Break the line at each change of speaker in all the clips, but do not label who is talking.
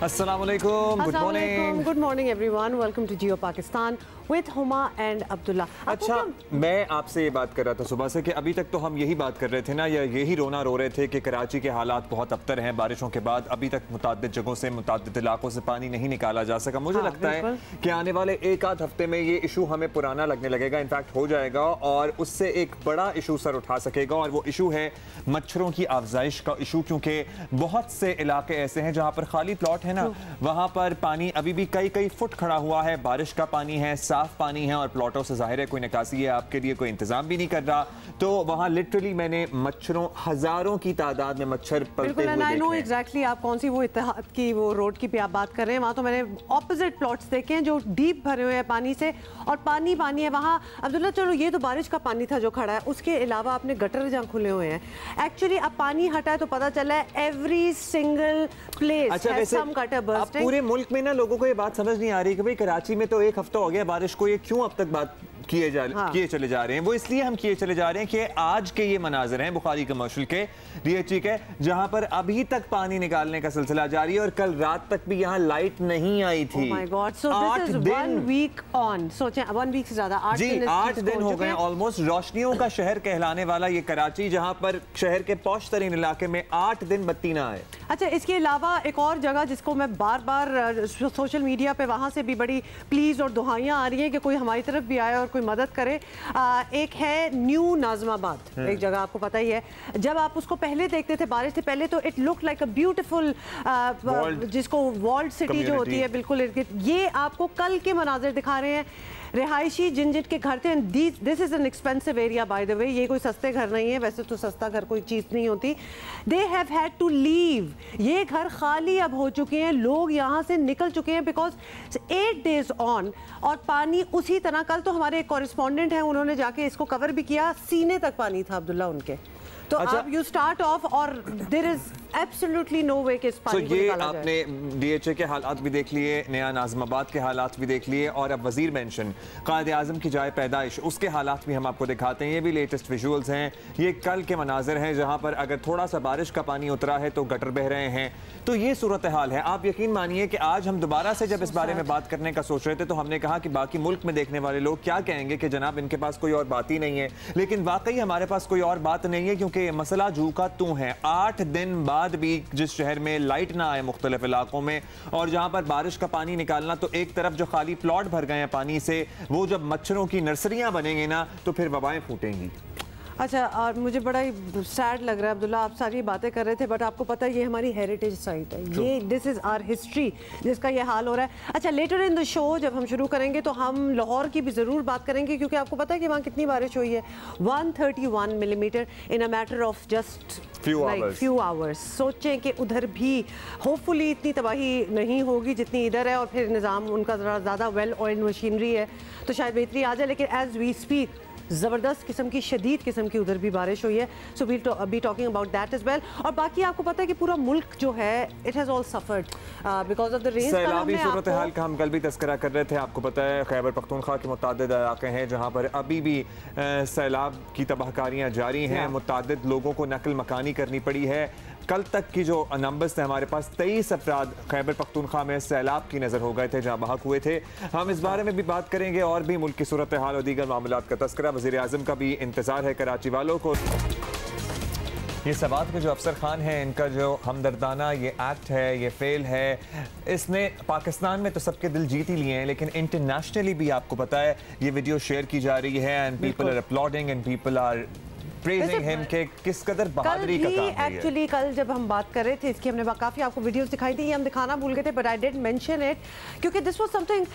अस्सलामुअलैकुम,
good morning everyone, welcome to Geo Pakistan with Huma and Abdullah.
अच्छा, मैं आपसे ये बात कर रहा था सुबह से कि अभी तक तो हम यही बात कर रहे थे ना, या यही रोना रो रहे थे कि कराची के हालात बहुत अबतर हैं बारिशों के बाद। अभी तक मुताद्दिद जगहों से, मुताद्दिद इलाकों से पानी नहीं निकाला जा सका। मुझे लगता है कि आने वाले एक आध हफ्ते में ये इशू हमें पुराना लगने लगेगा, इनफैक्ट हो जाएगा, और उससे एक बड़ा इशू सर उठा सकेगा, और वो इशू है मच्छरों की अफजाइश का इशू। क्योंकि बहुत से इलाके ऐसे हैं जहाँ पर खाली प्लॉट है ना, वहाँ पर पानी अभी भी कई कई फुट खड़ा हुआ है, बारिश का पानी है, साफ पानी है, और प्लॉटों से जाहिर है कोई निकासी है आपके लिए कोई इंतजाम भी नहीं कर रहा। तो वहाँ लिटरली मैंने मच्छरों, हजारों की तादाद में मच्छर पलते हुए देखे हैं।
एग्जैक्टली आप कौन सी वो इत्तेहाद की वो रोड की आप बात कर रहे हैं, वहाँ तो मैंने ऑपोजिट प्लॉट्स देखे हैं जो डीप भरे हुए हैं पानी से, और पानी पानी है वहाँ। अब्दुल्ला, चलो ये तो बारिश का पानी था जो खड़ा है, उसके अलावा आपने गटर जहाँ खुले हुए हैं, एक्चुअली अब पानी हटा है तो पता चला है every single place has some gutter bursting.
पूरे मुल्क में ना लोगों को ये बात समझ नहीं आ रही कि भाई कराची में तो एक हफ्ता हो गया बारिश को, ये क्यों अब तक बात किए चले जा रहे हैं। वो इसलिए हम किए चले जा रहे हैं कि आज के ये मनाजर हैं बुखारी कमर्शियल के, डीएचई के, जहां पर अभी तक पानी निकालने का सिलसिला जारी है, और कल रात तक भी यहां लाइट नहीं आई थी।
Oh my God. So this is 1 week on. सोचें 1 वीक से ज्यादा
8 दिन हो गए ऑलमोस्ट। रोशनियों का शहर कहलाने वाला ये कराची, जहां पर शहर के पौश तरीन इलाके में 8 दिन बत्ती ना आए।
अच्छा, इसके अलावा एक और जगह जिसको मैं बार बार सोशल मीडिया पे वहाँ से भी बड़ी प्लीज़ और दुहाइयाँ आ रही हैं कि कोई हमारी तरफ भी आए और कोई मदद करे। एक है न्यू नाज़माबाद, एक जगह आपको पता ही है। जब आप उसको पहले देखते थे बारिश से पहले तो it look like a beautiful, जिसको वॉल्ड सिटी जो होती है बिल्कुल, ये आपको कल के मनाजिर दिखा रहे हैं। रिहायशी जिन जिन के घर थे, this is an expensive area by the way, ये कोई सस्ते घर नहीं है, वैसे तो सस्ता घर कोई चीज़ नहीं होती। They have had to leave, ये घर खाली अब हो चुके हैं, लोग यहाँ से निकल चुके हैं बिकॉज 8 डेज ऑन, और पानी उसी तरह। कल तो हमारे एक कॉरेस्पॉन्डेंट हैं, उन्होंने जाके इसको कवर भी किया, सीने तक पानी था अब्दुल्ला उनके। तो अच्छा, अब यू स्टार्ट ऑफ और देयर इज एब्सोल्युटली नो वे कि इस पानी को निकाला जाए।
आपने डीएचए के हालात भी देख लिए, नया नाज़माबाद के हालात भी देख लिए, और अब वजीर मेंशन कायद आज़म की जाए पैदाइश, उसके हालात भी हम आपको दिखाते हैं। ये भी लेटेस्ट विजुअल्स हैं, ये कल के मनाजिर हैं जहाँ पर अगर थोड़ा सा बारिश का पानी उतरा है तो गटर बह रहे हैं। तो ये सूरत हाल है। आप यकीन मानिए कि आज हम दोबारा से जब इस बारे में बात करने का सोच रहे थे तो हमने कहा कि बाकी मुल्क में देखने वाले लोग क्या कहेंगे कि जनाब इनके पास कोई और बात ही नहीं है, लेकिन वाकई हमारे पास कोई और बात नहीं है, क्योंकि ये मसला जू का तू है। 8 दिन बाद भी जिस शहर में लाइट ना आए मुख्तलिफ इलाकों में, और जहां पर बारिश का पानी निकालना, तो एक तरफ जो खाली प्लॉट भर गए हैं पानी से, वो जब मच्छरों की नर्सरियां बनेंगी ना तो फिर वबाएं फूटेंगी।
अच्छा, और मुझे बड़ा ही सैड लग रहा है अब्दुल्ला, आप सारी बातें कर रहे थे, बट आपको पता है ये हमारी हेरिटेज साइट है, ये दिस इज़ आवर हिस्ट्री जिसका ये हाल हो रहा है। अच्छा, लेटर इन द शो जब हम शुरू करेंगे तो हम लाहौर की भी ज़रूर बात करेंगे, क्योंकि आपको पता है कि वहाँ कितनी बारिश हुई है, 131 millimetre in a matter of just few hours. सोचें कि उधर भी होपफुली इतनी तबाही नहीं होगी जितनी इधर है, और फिर निज़ाम उनका ज़्यादा वेल ऑयल्ड मशीनरी है तो शायद बेहतरी आ जाए, लेकिन एज वी स्पीक ज़बरदस्त किस्म की, शदीद किस्म की उधर भी बारिश हुई है। So we'll be talking about that as well. और बाकी आपको पता है कि पूरा मुल्क जो है it has all suffered because of the rain.
सैलाबी सूरत हाल का हम कल भी तस्करा कर रहे थे। आपको पता है खैबर पख्तूनख्वा के मुतादिद इलाके हैं जहाँ पर अभी भी सैलाब की तबाहकारियाँ जारी हैं, मुतादिद लोगों को नकल मकानी करनी पड़ी है। कल तक की जो नंबर्स थे हमारे पास, 23 अफराद खैबर पख्तूनख्वा में सैलाब की नज़र हो गए थे जहाँ बहक हुए थे। हम इस बारे में भी बात करेंगे, और भी मुल्क की सूरत हाल और दीगर मामलात का तस्करा। वज़ीर आज़म का भी इंतज़ार है कराची वालों को। ये सवात के जो अफसर खान हैं, इनका जो हमदर्दाना ये एक्ट है, ये फेल है, इसने पाकिस्तान में तो सबके दिल जीत ही लिए हैं, लेकिन इंटरनेशनली भी आपको पता है ये वीडियो शेयर की जा रही है, and people are uploading and people are praising him के किस कदर बहादुरी का काम है।
एक्चुअली कल जब हम बात कर रहे थे इसकी, हमने काफ़ी आपको वीडियोस दिखाई थी, ये हम दिखाना भूल गए थे, but I did mention it, क्योंकि दिस वाज समथिंग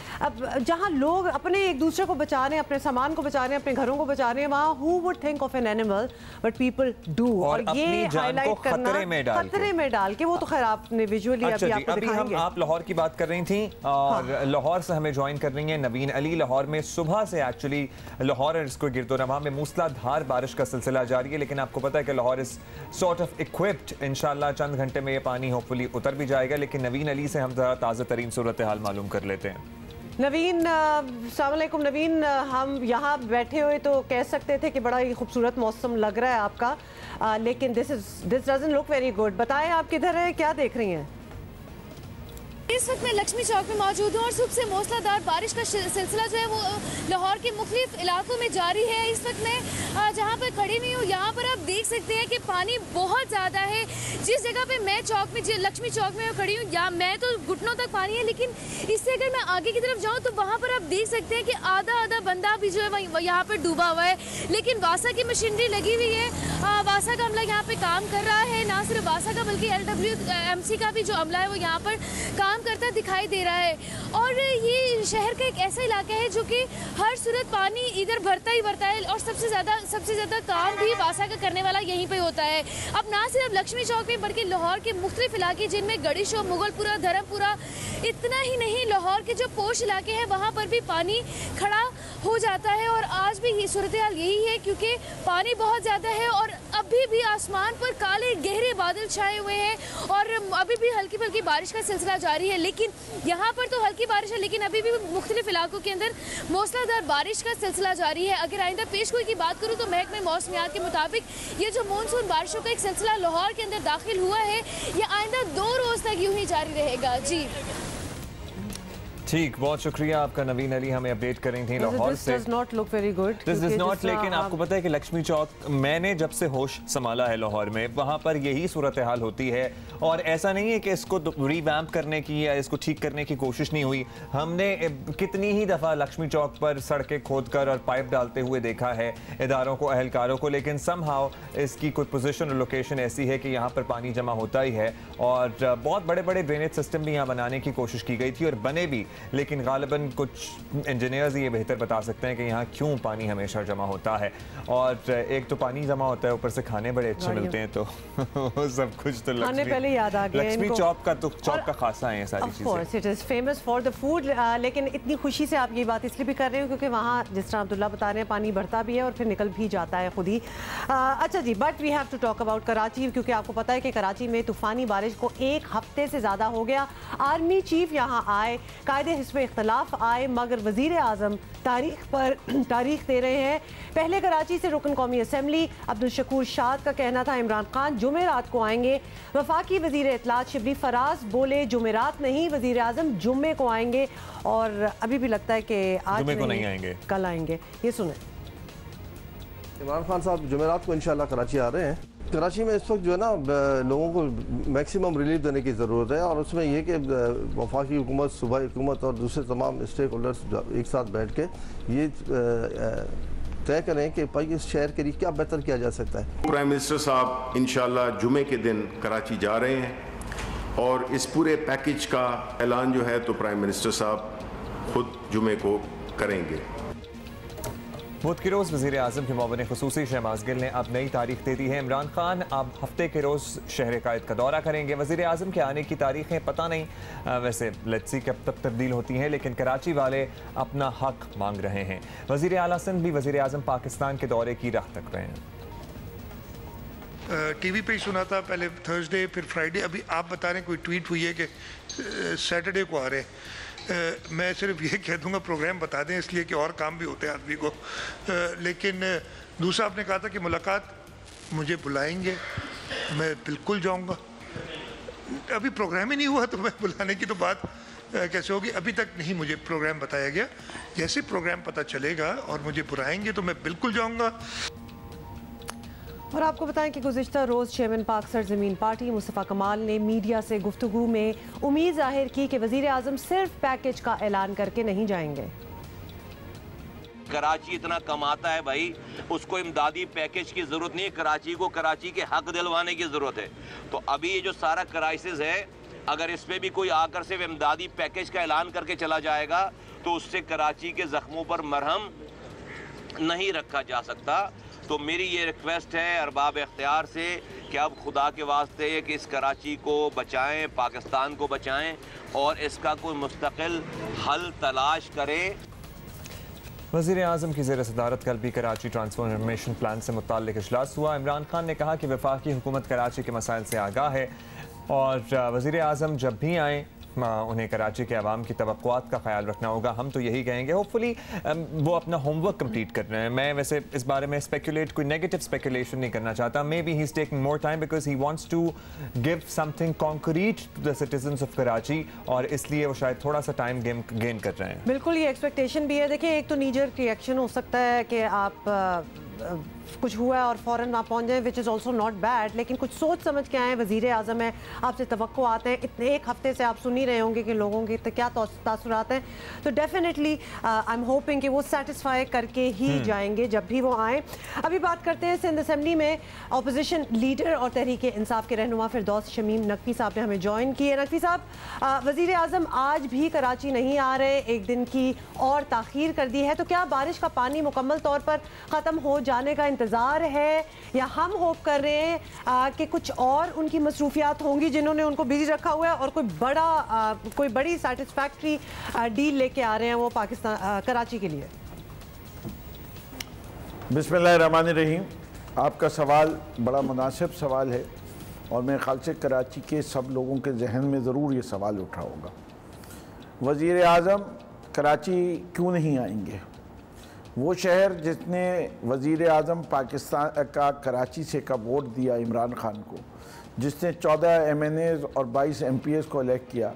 जहां लोग अपने एक दूसरे को बचा रहे हैं, अपने सामान को बचा रहे हैं, अपने घरों को बचा रहे हैं, वहाँ who would think of an animal, but people do. और ये हाईलाइट करना खतरे में डाल के, वो तो खैर आपने विजुअली अभी आपको दिखाएंगे।
आप लाहौर की बात कर रही थी, और लाहौर से हमें ज्वाइन कर रही हैं नवीन अली। लाहौर में सुबह से एक्चुअली लाहौर और इसको गिरदोनवा में मूसलाधार बारिश का सिलसिला जारी है, लेकिन आपको पता है कि Lahore is sort of equipped, इंशाल्लाह चंद घंटे में ये पानी होपफुली उतर भी जाएगा। लेकिन नवीन अली से हम जरा ताज़ा तरीन सूरत हाल मालूम कर लेते हैं।
नवीन, अस्सलाम वालेकुम नवीन, हम यहाँ बैठे हुए तो कह सकते थे कि बड़ा ही खूबसूरत मौसम लग रहा है आपका, लेकिन this doesn't look very good. बताएं आप किधर है, क्या देख रही हैं?
इस वक्त मैं लक्ष्मी चौक में मौजूद हूँ और सुबह से मूसलाधार बारिश का सिलसिला जो है वो लाहौर के मुख्तलिफ इलाकों में जारी है। इस वक्त मैं जहाँ पर खड़ी हुई हूँ यहाँ पर आप देख सकते हैं कि पानी बहुत ज़्यादा है। जिस जगह पे मैं चौक में लक्ष्मी चौक में खड़ी हूँ या मैं तो घुटनों तक पानी है, लेकिन इससे अगर मैं आगे की तरफ जाऊँ तो वहाँ पर आप देख सकते हैं कि आधा बंदा भी जो है यहाँ पर डूबा हुआ है। लेकिन वासा की मशीनरी लगी हुई है, वासा का अमला यहाँ पे काम कर रहा है। ना सिर्फ वासा का बल्कि LWMC का भी जो अमला है वो यहाँ पर काम करता दिखाई दे रहा है। और ये शहर का एक ऐसा इलाका है जो कि हर सूरत पानी इधर भरता ही भरता है और सबसे ज़्यादा काम भी वासा का करने वाला यहीं पे होता है। अब ना सिर्फ लक्ष्मी चौक में बल्कि लाहौर के मुख्तलिफ इलाके जिनमें गड़ी शो, मुगलपुरा, धर्मपुरा, इतना ही नहीं लाहौर के जो पोश इलाके हैं वहाँ पर भी पानी खड़ा हो जाता है। और आज भी ये सूरत हाल यही है क्योंकि पानी बहुत ज़्यादा है और अभी भी आसमान पर काले गहरे बादल छाए हुए हैं और अभी भी हल्की फुल्की बारिश का सिलसिला जारी है। लेकिन यहाँ पर तो हल्की बारिश है, लेकिन अभी भी मुख्तलिफ इलाकों के अंदर मूसलाधार बारिश का सिलसिला जारी है। अगर आइंदा पेशगोई की बात करूँ तो महकमे मौसमियात के मुताबिक ये जो मानसून बारिशों का एक सिलसिला लाहौर के अंदर दाखिल हुआ है, ये आइंदा 2 रोज़ तक यूं ही जारी रहेगा। जी
ठीक, बहुत शुक्रिया आपका नवीन अली, हमें अपडेट कर रही थी लाहौर से।
This does not look very good.
This does not, लेकिन आपको पता है कि लक्ष्मी चौक, मैंने जब से होश संभाला है लाहौर में, वहाँ पर यही सूरत हाल होती है। और ऐसा नहीं है कि इसको रीवैम्प करने की या इसको ठीक करने की कोशिश नहीं हुई। हमने कितनी ही दफ़ा लक्ष्मी चौक पर सड़कें खोदकर और पाइप डालते हुए देखा है इदारों को, अहलकारों को, लेकिन समहाउ इसकी कोई पोजीशन और लोकेशन ऐसी है कि यहाँ पर पानी जमा होता ही है। और बहुत बड़े बड़े ड्रेनेज सिस्टम भी यहाँ बनाने की कोशिश की गई थी और बने भी, लेकिन गालिबन कुछ इंजीनियर्स ये बेहतर बता सकते हैं कि यहाँ क्यों पानी हमेशा जमा होता है। और एक तो पानी जमा होता है, ऊपर से खाने बड़े अच्छे मिलते हैं, तो सब कुछ तो
याद आ गया
लक्ष्मी चौक का तो चौक का खासा है सारी चीजें। Of course
it is famous for the food, लेकिन इतनी खुशी से आप ये बात इसलिए भी कर रहे हो क्योंकि वहाँ जिस तरह अब्दुल्ला बता रहे हैं पानी बढ़ता भी है और फिर निकल भी जाता है खुद ही। अच्छा जी, but we have to talk about Karachi, क्योंकि आपको पता है कि कराची में तूफानी बारिश को 1 हफ्ते से ज़्यादा हो गया। आर्मी चीफ यहाँ आए, कायदे हिस्ब इख्तलाफ आए, मगर वज़ीर आज़म तारीख दे रहे हैं। पहले कराची से रुकन कौमी असम्बली अब्दुल शकूर शाद का कहना था इमरान खान जुमेरात को आएंगे। वफाकी वज़ीर इत्तलात शिबली फराज बोले जुमेरात नहीं, वज़ीर आज़म जुम्मे को आएंगे। और अभी भी लगता है कि आज नहीं आएंगे, कल आएंगे। ये सुने,
इमरान खान साहब जुमेरात को इंशाल्लाह कराची आ रहे हैं। कराची में इस वक्त जो है ना लोगों को मैक्सिमम रिलीफ देने की ज़रूरत है और उसमें यह कि वफाकी हुकूमत, सूबाई हुकूमत और दूसरे तमाम स्टेक होल्डर्स एक साथ बैठ के ये तय करें कि भाई इस शहर के लिए क्या बेहतर किया जा सकता है।
प्राइम मिनिस्टर साहब इंशाल्लाह जुमे के दिन कराची जा रहे हैं और इस पूरे पैकेज का ऐलान जो है तो प्राइम मिनिस्टर साहब खुद जुमे को करेंगे।
बुध के रोज़ वज़ीर आज़म के मुआविन ख़ुसूसी शहबाज गिल ने अब नई तारीख दे दी है। इमरान खान अब हफ्ते के रोज़ शहर कायद का दौरा करेंगे। वज़ीर आज़म के आने की तारीखें पता नहीं, वैसे लेट्स सी कब तक तब्दील होती हैं, लेकिन कराची वाले अपना हक मांग रहे हैं। वज़ीर आला सिंध भी वज़ीर आज़म पाकिस्तान के दौरे की राह तक रहे हैं।
टीवी पे ही सुना था, पहले थर्सडे फिर फ्राइडे, अभी आप बता रहे हैं कोई ट्वीट हुई है कि सैटरडे को आ रहे हैं। मैं सिर्फ ये कह दूंगा प्रोग्राम बता दें इसलिए कि और काम भी होते हैं आदमी को। लेकिन दूसरा आपने कहा था कि मुलाकात मुझे बुलाएंगे, मैं बिल्कुल जाऊंगा। अभी प्रोग्राम ही नहीं हुआ तो मैं बुलाने की तो बात कैसे होगी। अभी तक नहीं मुझे प्रोग्राम बताया गया, जैसे प्रोग्राम पता चलेगा और मुझे बुलाएंगे तो मैं बिल्कुल जाऊँगा।
और आपको बताएं कि गुज़िश्ता रोज़ चेयरमैन पाक सरज़मीन पार्टी मुस्तफ़ा कमाल ने मीडिया से गुफ्तगू में उम्मीद जाहिर की कि वज़ीर आज़म सिर्फ पैकेज का ऐलान करके नहीं जाएंगे।
कराची इतना कमाता है भाई, उसको इमदादी पैकेज की ज़रूरत नहीं है, कराची को कराची के हक दिलवाने की ज़रूरत है। तो अभी ये जो सारा क्राइसिस है, अगर इस पर भी कोई आकर सिर्फ इमदादी पैकेज का ऐलान करके चला जाएगा तो उससे कराची के ज़ख्मों पर मरहम नहीं रखा जा सकता। तो मेरी ये रिक्वेस्ट है अरबाब इख्तियार से कि अब खुदा के वास्ते कि इस कराची को बचाएं, पाकिस्तान को बचाएं और इसका कोई मुस्तकिल हल तलाश करें।
वज़ीर आज़म की ज़ेर सदारत कल भी कराची ट्रांसफॉर्मेशन प्लान से मुताल्लिक़ इजलास हुआ। इमरान खान ने कहा कि वफाकी हुकूमत कराची के मसाइल से आगाह है और वज़ीर आज़म जब भी आएँ उन्हें कराची के अवाम की तवक्कुआत का ख्याल रखना होगा। हम तो यही कहेंगे होपफुली वो अपना होमवर्क कंप्लीट कर रहे हैं। मैं वैसे इस बारे में स्पेकुलेट, कोई नेगेटिव स्पेकुलेशन नहीं करना चाहता। Maybe he is taking more time because he wants to give something concrete to the citizens of Karachi, और इसलिए वो शायद थोड़ा सा टाइम गेन कर रहे हैं।
बिल्कुल, ये एक्सपेक्टेशन भी है। देखिए, एक तो नीजर रिएक्शन हो सकता है कि आप कुछ हुआ है और फ़ौरन वहाँ पहुँच जाएँ, which is also not bad, लेकिन कुछ सोच समझ के आएँ। वज़ीर आज़म है, आपसे तवक्को आते हैं, इतने एक हफ्ते से आप सुन ही रहे होंगे कि लोगों के क्या तासुरात हैं, तो डेफिनेटली आई एम होपिंग कि वो सेटिस्फाई करके ही जाएंगे जब भी वो आएँ। अभी बात करते हैं सिंध असम्बली में अपोजिशन लीडर और तहरीक इंसाफ के रहनुमा फिरदौस शमीम नकवी साहब ने हमें ज्वाइन किए। नकवी साहब, वज़ीर आज़म आज भी कराची नहीं आ रहे, एक दिन की और ताख़ीर कर दी है, तो क्या बारिश का पानी मुकम्मल तौर पर ख़त्म हो जाने का इंतज़ार है, या हम होप कर रहे हैं कि कुछ और उनकी मसरूफियात होंगी जिन्होंने उनको बिजी रखा हुआ है, और कोई बड़ी सेटिस्फैक्ट्री डील लेके आ रहे हैं वो पाकिस्तान कराची के लिए?
बिस्मिल्लाहिर्रहमानिर्रहीम। आपका सवाल बड़ा मुनासिब सवाल है, और मेरे ख्याल से कराची के सब लोगों के जहन में ज़रूर ये सवाल उठा होगा, वज़ीर आज़म कराची क्यों नहीं आएंगे? वो शहर जिसने वज़ीर आज़म पाकिस्तान का कराची से का वोट दिया इमरान ख़ान को, जिसने 14 MNAs और 22 MPs को इलेक्ट किया,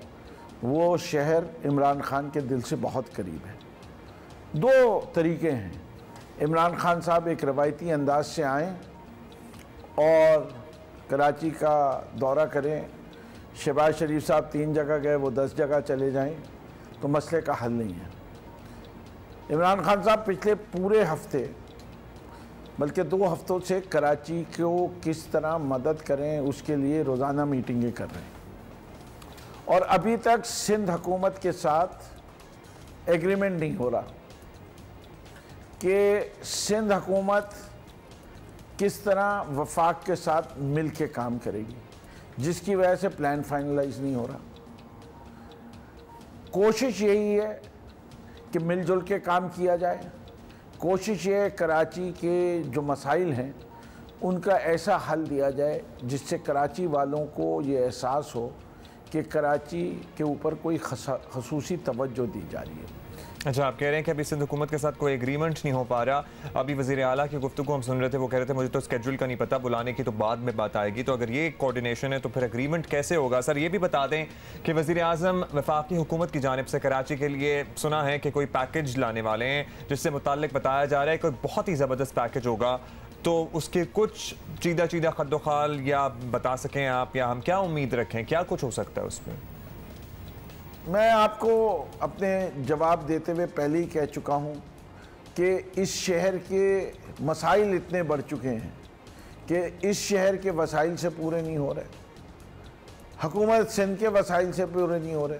वो शहर इमरान ख़ान के दिल से बहुत करीब है। दो तरीके हैं, इमरान ख़ान साहब एक रवायती अंदाज से आएँ और कराची का दौरा करें, शहबाज शरीफ साहब 3 जगह गए, वो 10 जगह चले जाएं, तो मसले का हल नहीं है। इमरान ख़ान साहब पिछले पूरे हफ्ते, बल्कि 2 हफ्तों से कराची को किस तरह मदद करें उसके लिए रोज़ाना मीटिंगें कर रहे हैं, और अभी तक सिंध हुकूमत के साथ एग्रीमेंट नहीं हो रहा कि सिंध हुकूमत किस तरह वफाक के साथ मिल के काम करेगी, जिसकी वजह से प्लान फाइनलाइज नहीं हो रहा। कोशिश यही है कि मिलजुल के काम किया जाए। कोशिश ये कराची के जो मसाइल हैं उनका ऐसा हल दिया जाए जिससे कराची वालों को ये एहसास हो कि कराची के ऊपर कोई खसूसी तवज्जो दी जा रही है।
अच्छा, आप कह रहे हैं कि अभी सिंध हुकूमत के साथ कोई एग्रीमेंट नहीं हो पा रहा। अभी वज़ीर आला की गुफ्तगू हम सुन रहे थे, वो कह रहे थे मुझे तो स्केड्यूल का नहीं पता, बुलाने की तो बाद में बात आएगी। तो अगर ये कोऑर्डिनेशन है तो फिर एग्रीमेंट कैसे होगा? सर ये भी बता दें कि वज़ीर आज़म वफाकी हुकूमत की जानिब से कराची के लिए सुना है कि कोई पैकेज लाने वाले हैं, जिससे मुताल्लिक बताया जा रहा है कोई बहुत ही ज़बरदस्त पैकेज होगा, तो उसके कुछ चीदा खद्दोखाल या बता सकें आप, या हम क्या उम्मीद रखें, क्या कुछ हो सकता है उसमें?
मैं आपको अपने जवाब देते हुए पहले ही कह चुका हूँ कि इस शहर के मसाइल इतने बढ़ चुके हैं कि इस शहर के वसाइल से पूरे नहीं हो रहे, हुकूमत सिंध के वसाइल से पूरे नहीं हो रहे,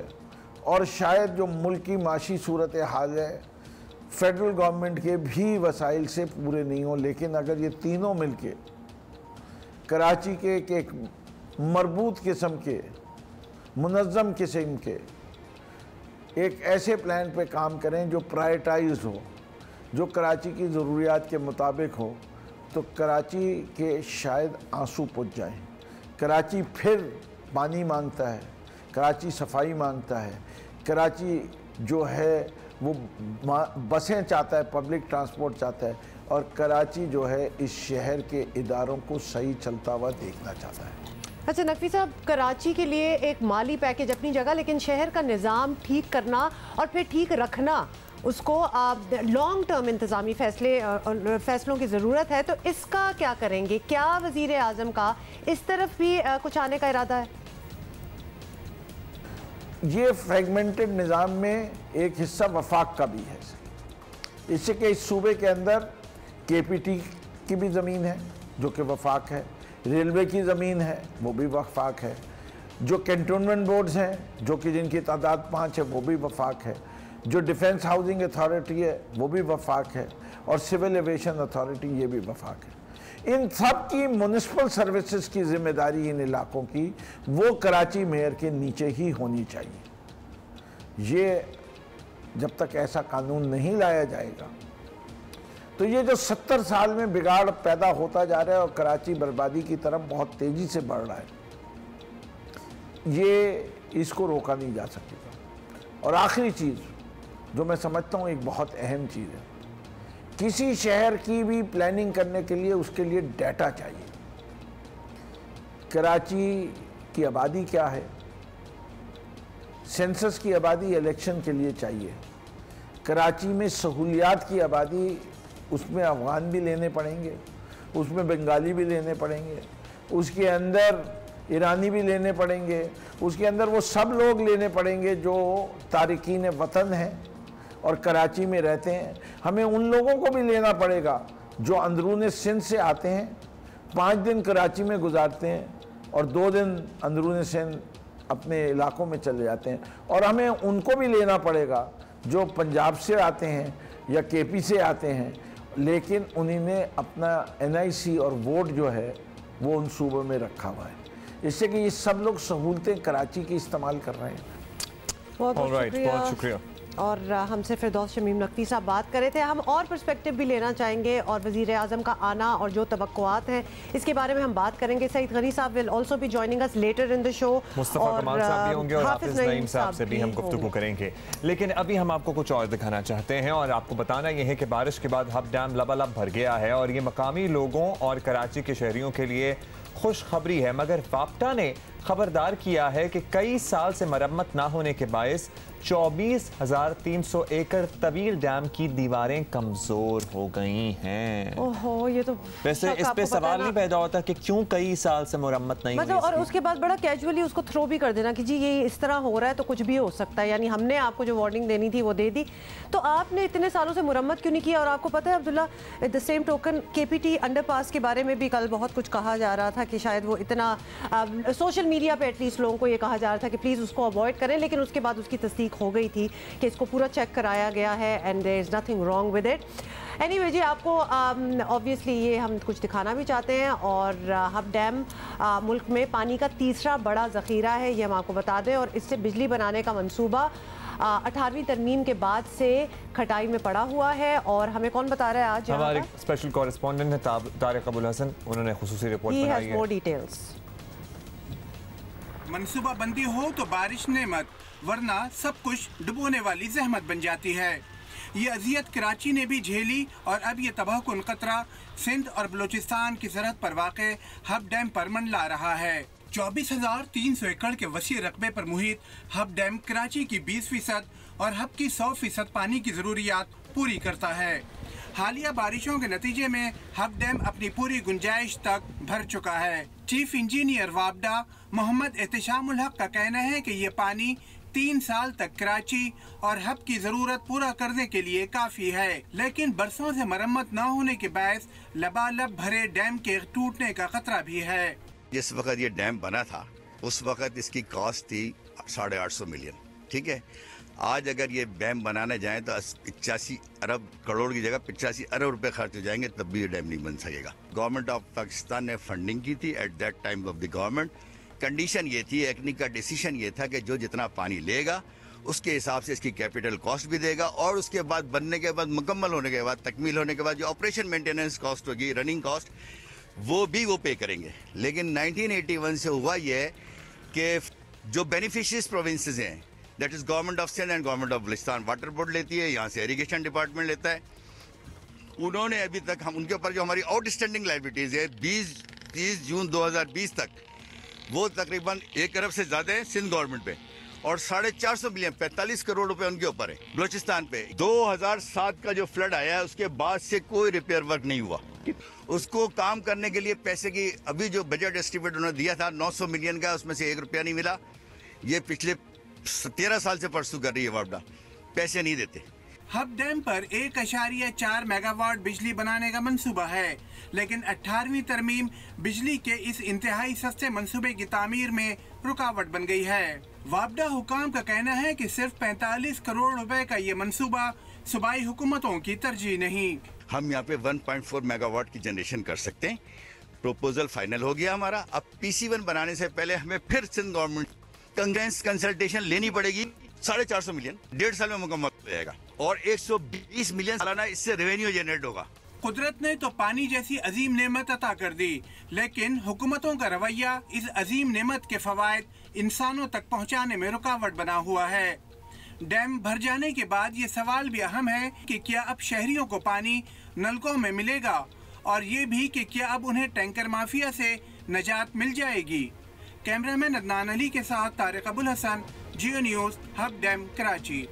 और शायद जो मुल्क की माशी सूरत हाल है फेडरल गवर्नमेंट के भी वसाइल से पूरे नहीं हो। लेकिन अगर ये तीनों मिलके कराची के एक मरबूत किस्म के, मुनज़्ज़म किस्म के एक ऐसे प्लान पे काम करें जो प्रायोरिटाइज हो, जो कराची की ज़रूरियात के मुताबिक हो, तो कराची के शायद आंसू पुज जाएं। कराची फिर पानी मांगता है, कराची सफाई मांगता है, कराची जो है वो बसें चाहता है, पब्लिक ट्रांसपोर्ट चाहता है, और कराची जो है इस शहर के इदारों को सही चलता हुआ देखना चाहता है।
अच्छा नकवी साहब, कराची के लिए एक माली पैकेज अपनी जगह, लेकिन शहर का निज़ाम ठीक करना और फिर ठीक रखना, उसको लॉन्ग टर्म इंतज़ामी फैसलों की ज़रूरत है, तो इसका क्या करेंगे? क्या वज़ीर आज़म का इस तरफ भी कुछ आने का इरादा है?
ये फ्रेगमेंटेड निज़ाम में एक हिस्सा वफाक का भी है, इससे कि इस सूबे के अंदर KPT की भी ज़मीन है जो कि वफाक है, रेलवे की ज़मीन है वो भी वफाक है, जो कैंटोनमेंट बोर्ड्स हैं जो कि जिनकी तादाद 5 है वो भी वफाक है, जो डिफेंस हाउसिंग अथॉरिटी है वो भी वफाक है, और सिविल एविएशन अथॉरिटी ये भी वफाक है। इन सब की म्युनिसिपल सर्विसेज की जिम्मेदारी इन इलाकों की वो कराची मेयर के नीचे ही होनी चाहिए। ये जब तक ऐसा कानून नहीं लाया जाएगा तो ये जो 70 साल में बिगाड़ पैदा होता जा रहा है और कराची बर्बादी की तरफ बहुत तेज़ी से बढ़ रहा है, ये इसको रोका नहीं जा सकेगा। और आखिरी चीज़ जो मैं समझता हूँ एक बहुत अहम चीज़ है, किसी शहर की भी प्लानिंग करने के लिए उसके लिए डाटा चाहिए। कराची की आबादी क्या है, सेंसस की आबादी इलेक्शन के लिए चाहिए। कराची में सहूलियात की आबादी, उसमें अफ़गान भी लेने पड़ेंगे, उसमें बंगाली भी लेने पड़ेंगे, उसके अंदर ईरानी भी लेने पड़ेंगे, उसके अंदर वो सब लोग लेने पड़ेंगे जो तारिकीन वतन हैं और कराची में रहते हैं। हमें उन लोगों को भी लेना पड़ेगा जो अंदरून सिंध से आते हैं, 5 दिन कराची में गुजारते हैं और 2 दिन अंदरून सिंध अपने इलाकों में चले जाते हैं। और हमें उनको भी लेना पड़ेगा जो पंजाब से आते हैं या केपी से आते हैं, लेकिन उन्होंने अपना NIC और वोट जो है वो उन सूबों में रखा हुआ है, इससे कि ये सब लोग सहूलतें कराची की इस्तेमाल कर रहे हैं।
बहुत शुक्रिया।
और हमसे फिरदौस शमीम नकवी साहब बात कर रहे थे। हम और पर्सपेक्टिव भी लेना चाहेंगे और वज़ीर आज़म का आना और जो तवक्कुआत हैं इसके बारे में हम बात करेंगे। Saeed Ghani sahab will also be joining us later in the show,
Mustafa Kamal sahab भी होंगे और हाफिज़ नईम साहब से भी हम गुफ्तगू करेंगे। लेकिन अभी हम आपको कुछ और दिखाना चाहते हैं और आपको बताना यह है कि बारिश के बाद हब डैम लबालब भर गया है और ये मकामी लोगों और कराची के शहरियों के लिए खुशखबरी है। मगर वापडा ने खबरदार किया है कि कई साल से मरम्मत ना होने के बायस 24,300 एकड़ तवील डैम की दीवारें कमजोर हो गई हैं।
ओहो, ये तो
वैसे इस पे सवाल नहीं पैदा होता कि क्यों कई साल से मुरम्मत नहीं
मतलब, और उसके बाद बड़ा कैजुअली उसको थ्रो भी कर देना कि जी ये इस तरह हो रहा है तो कुछ भी हो सकता है। यानी हमने आपको जो वार्निंग देनी थी वो दे दी, तो आपने इतने सालों से मुरम्मत क्यों नहीं किया? और आपको पता है Abdullah, the same token KPT underpass के बारे में भी कल बहुत कुछ कहा जा रहा था कि शायद वो इतना सोशल मीडिया पे एटलीस्ट लोगों को ये कहा जा रहा था कि प्लीज़ उसको अवॉइड करें, लेकिन उसके बाद उसकी तस्दीक हो गई थी कि इसको पूरा चेक कराया गया है and there is nothing wrong with it. Anyway जी, आपको ऑब्वियसली ये हम कुछ दिखाना भी चाहते हैं और हब डैम मुल्क में पानी का तीसरा बड़ा ज़ख़ीरा है, ये हम आपको बता दें। और इससे बिजली बनाने का मंसूबा 18वीं तरमीम के बाद से खटाई में पड़ा हुआ है। और हमें कौन बता रहा है आज?
हमारे स्पेशल कॉरेस्पॉन्डेंट है तारिक अबुल हसन, उन्होंने खुसूसी रिपोर्ट बनाई है।
More details.
मंसूबा बंदी हो तो बारिश नेमत, वरना सब कुछ डुबोने वाली जहमत बन जाती है। ये अजियत कराची ने भी झेली और अब ये तबाहकुन खतरा सिंध और बलूचिस्तान की सरहद पर वाक़े हब डैम पर मंडला रहा है। 24,300 एकड़ के वसी रकबे पर मुहित हब डैम कराची की 20% और हब की 100% पानी की जरूरियात पूरी करता है। हालिया बारिशों के नतीजे में हब डैम अपनी पूरी गुंजाइश तक भर चुका है। चीफ इंजीनियर वापडा मोहम्मद एहतशामुल हक का कहना है कि ये पानी 3 साल तक कराची और हब की जरूरत पूरा करने के लिए काफी है, लेकिन बरसों से मरम्मत न होने के बायस लबालब भरे डैम के टूटने का खतरा भी है।
जिस वक्त ये डैम बना था उस वक्त इसकी कॉस्ट थी 850 मिलियन, ठीक है। आज अगर ये डैम बनाने जाएं तो 85 अरब करोड़ की जगह 85 अरब रुपए खर्च हो जाएंगे, तब भी ये डैम नहीं बन सकेगा। गवर्नमेंट ऑफ पाकिस्तान ने फंडिंग की थी at that time of the government. Condition ये थी, एक्निक का डिसीजन ये था कि जो जितना पानी लेगा उसके हिसाब से इसकी कैपिटल कॉस्ट भी देगा और उसके बाद बनने के बाद, मुकम्मल होने के बाद, तकमील होने के बाद जो ऑपरेशन मेंटेनेंस कॉस्ट होगी, रनिंग कॉस्ट, वो भी वो पे करेंगे। लेकिन 1981 से हुआ ये कि जो बेनिफिशियरीज प्रोविंसेस हैं, that is government of Sindh and government of Balochistan, water board लेती है, यहाँ से इरिगेशन डिपार्टमेंट लेता है। उन्होंने अभी तक हम उनके ऊपर जो हमारी आउटस्टैंडिंग लायबिलिटीज है 30 जून 2020 तक, वो तकरीबन 1 अरब से ज्यादा है सिंध गवर्नमेंट पे और 450 मिलियन 45 करोड़ रुपए उनके ऊपर है बलूचिस्तान पे। 2007 का जो फ्लड आया है उसके बाद से कोई रिपेयर वर्क नहीं हुआ। उसको काम करने के लिए पैसे की अभी जो बजट एस्टिमेट उन्होंने दिया था 900 मिलियन का, उसमें से 1 रुपया नहीं मिला। ये पिछले 13 साल से परसू कर रही है वापडा, पैसे नहीं देते।
हब डैम पर 1.4 मेगावाट बिजली बनाने का मंसूबा है, लेकिन 18वीं तरमीम बिजली के इस इंतहाई सस्ते मंसूबे की तामीर में रुकावट बन गई है। वापडा हुकाम का कहना है कि सिर्फ 45 करोड़ रुपए का ये मंसूबा सूबाई हुकूमतों की तरजीह नहीं।
हम यहाँ पे 1.4 मेगावाट की जनरेशन कर सकते हैं। प्रोपोजल फाइनल हो गया हमारा। अब PC1 बनाने से पहले हमें फिर सिंध गवर्नमेंट कंसल्टेशन लेनी पड़ेगी। 450 मिलियन 1.5 साल में मुकम्मल हो जाएगा और 120 मिलियन सालाना इससे रेवेन्यू जनरेट होगा।
कुदरत ने तो पानी जैसी अजीम नेमत अता कर दी, लेकिन हुकूमतों का रवैया इस अजीम नेमत के फवायद इंसानों तक पहुंचाने में रुकावट बना हुआ है। डैम भर जाने के बाद ये सवाल भी अहम है कि क्या अब शहरियों को पानी नलकों में मिलेगा और ये भी कि क्या अब उन्हें टैंकर माफिया से निजात मिल जाएगी। कैमरामैन अदनान अली के साथ तारिक अबुल हसन, जियो न्यूज़, हब डैम, कराची।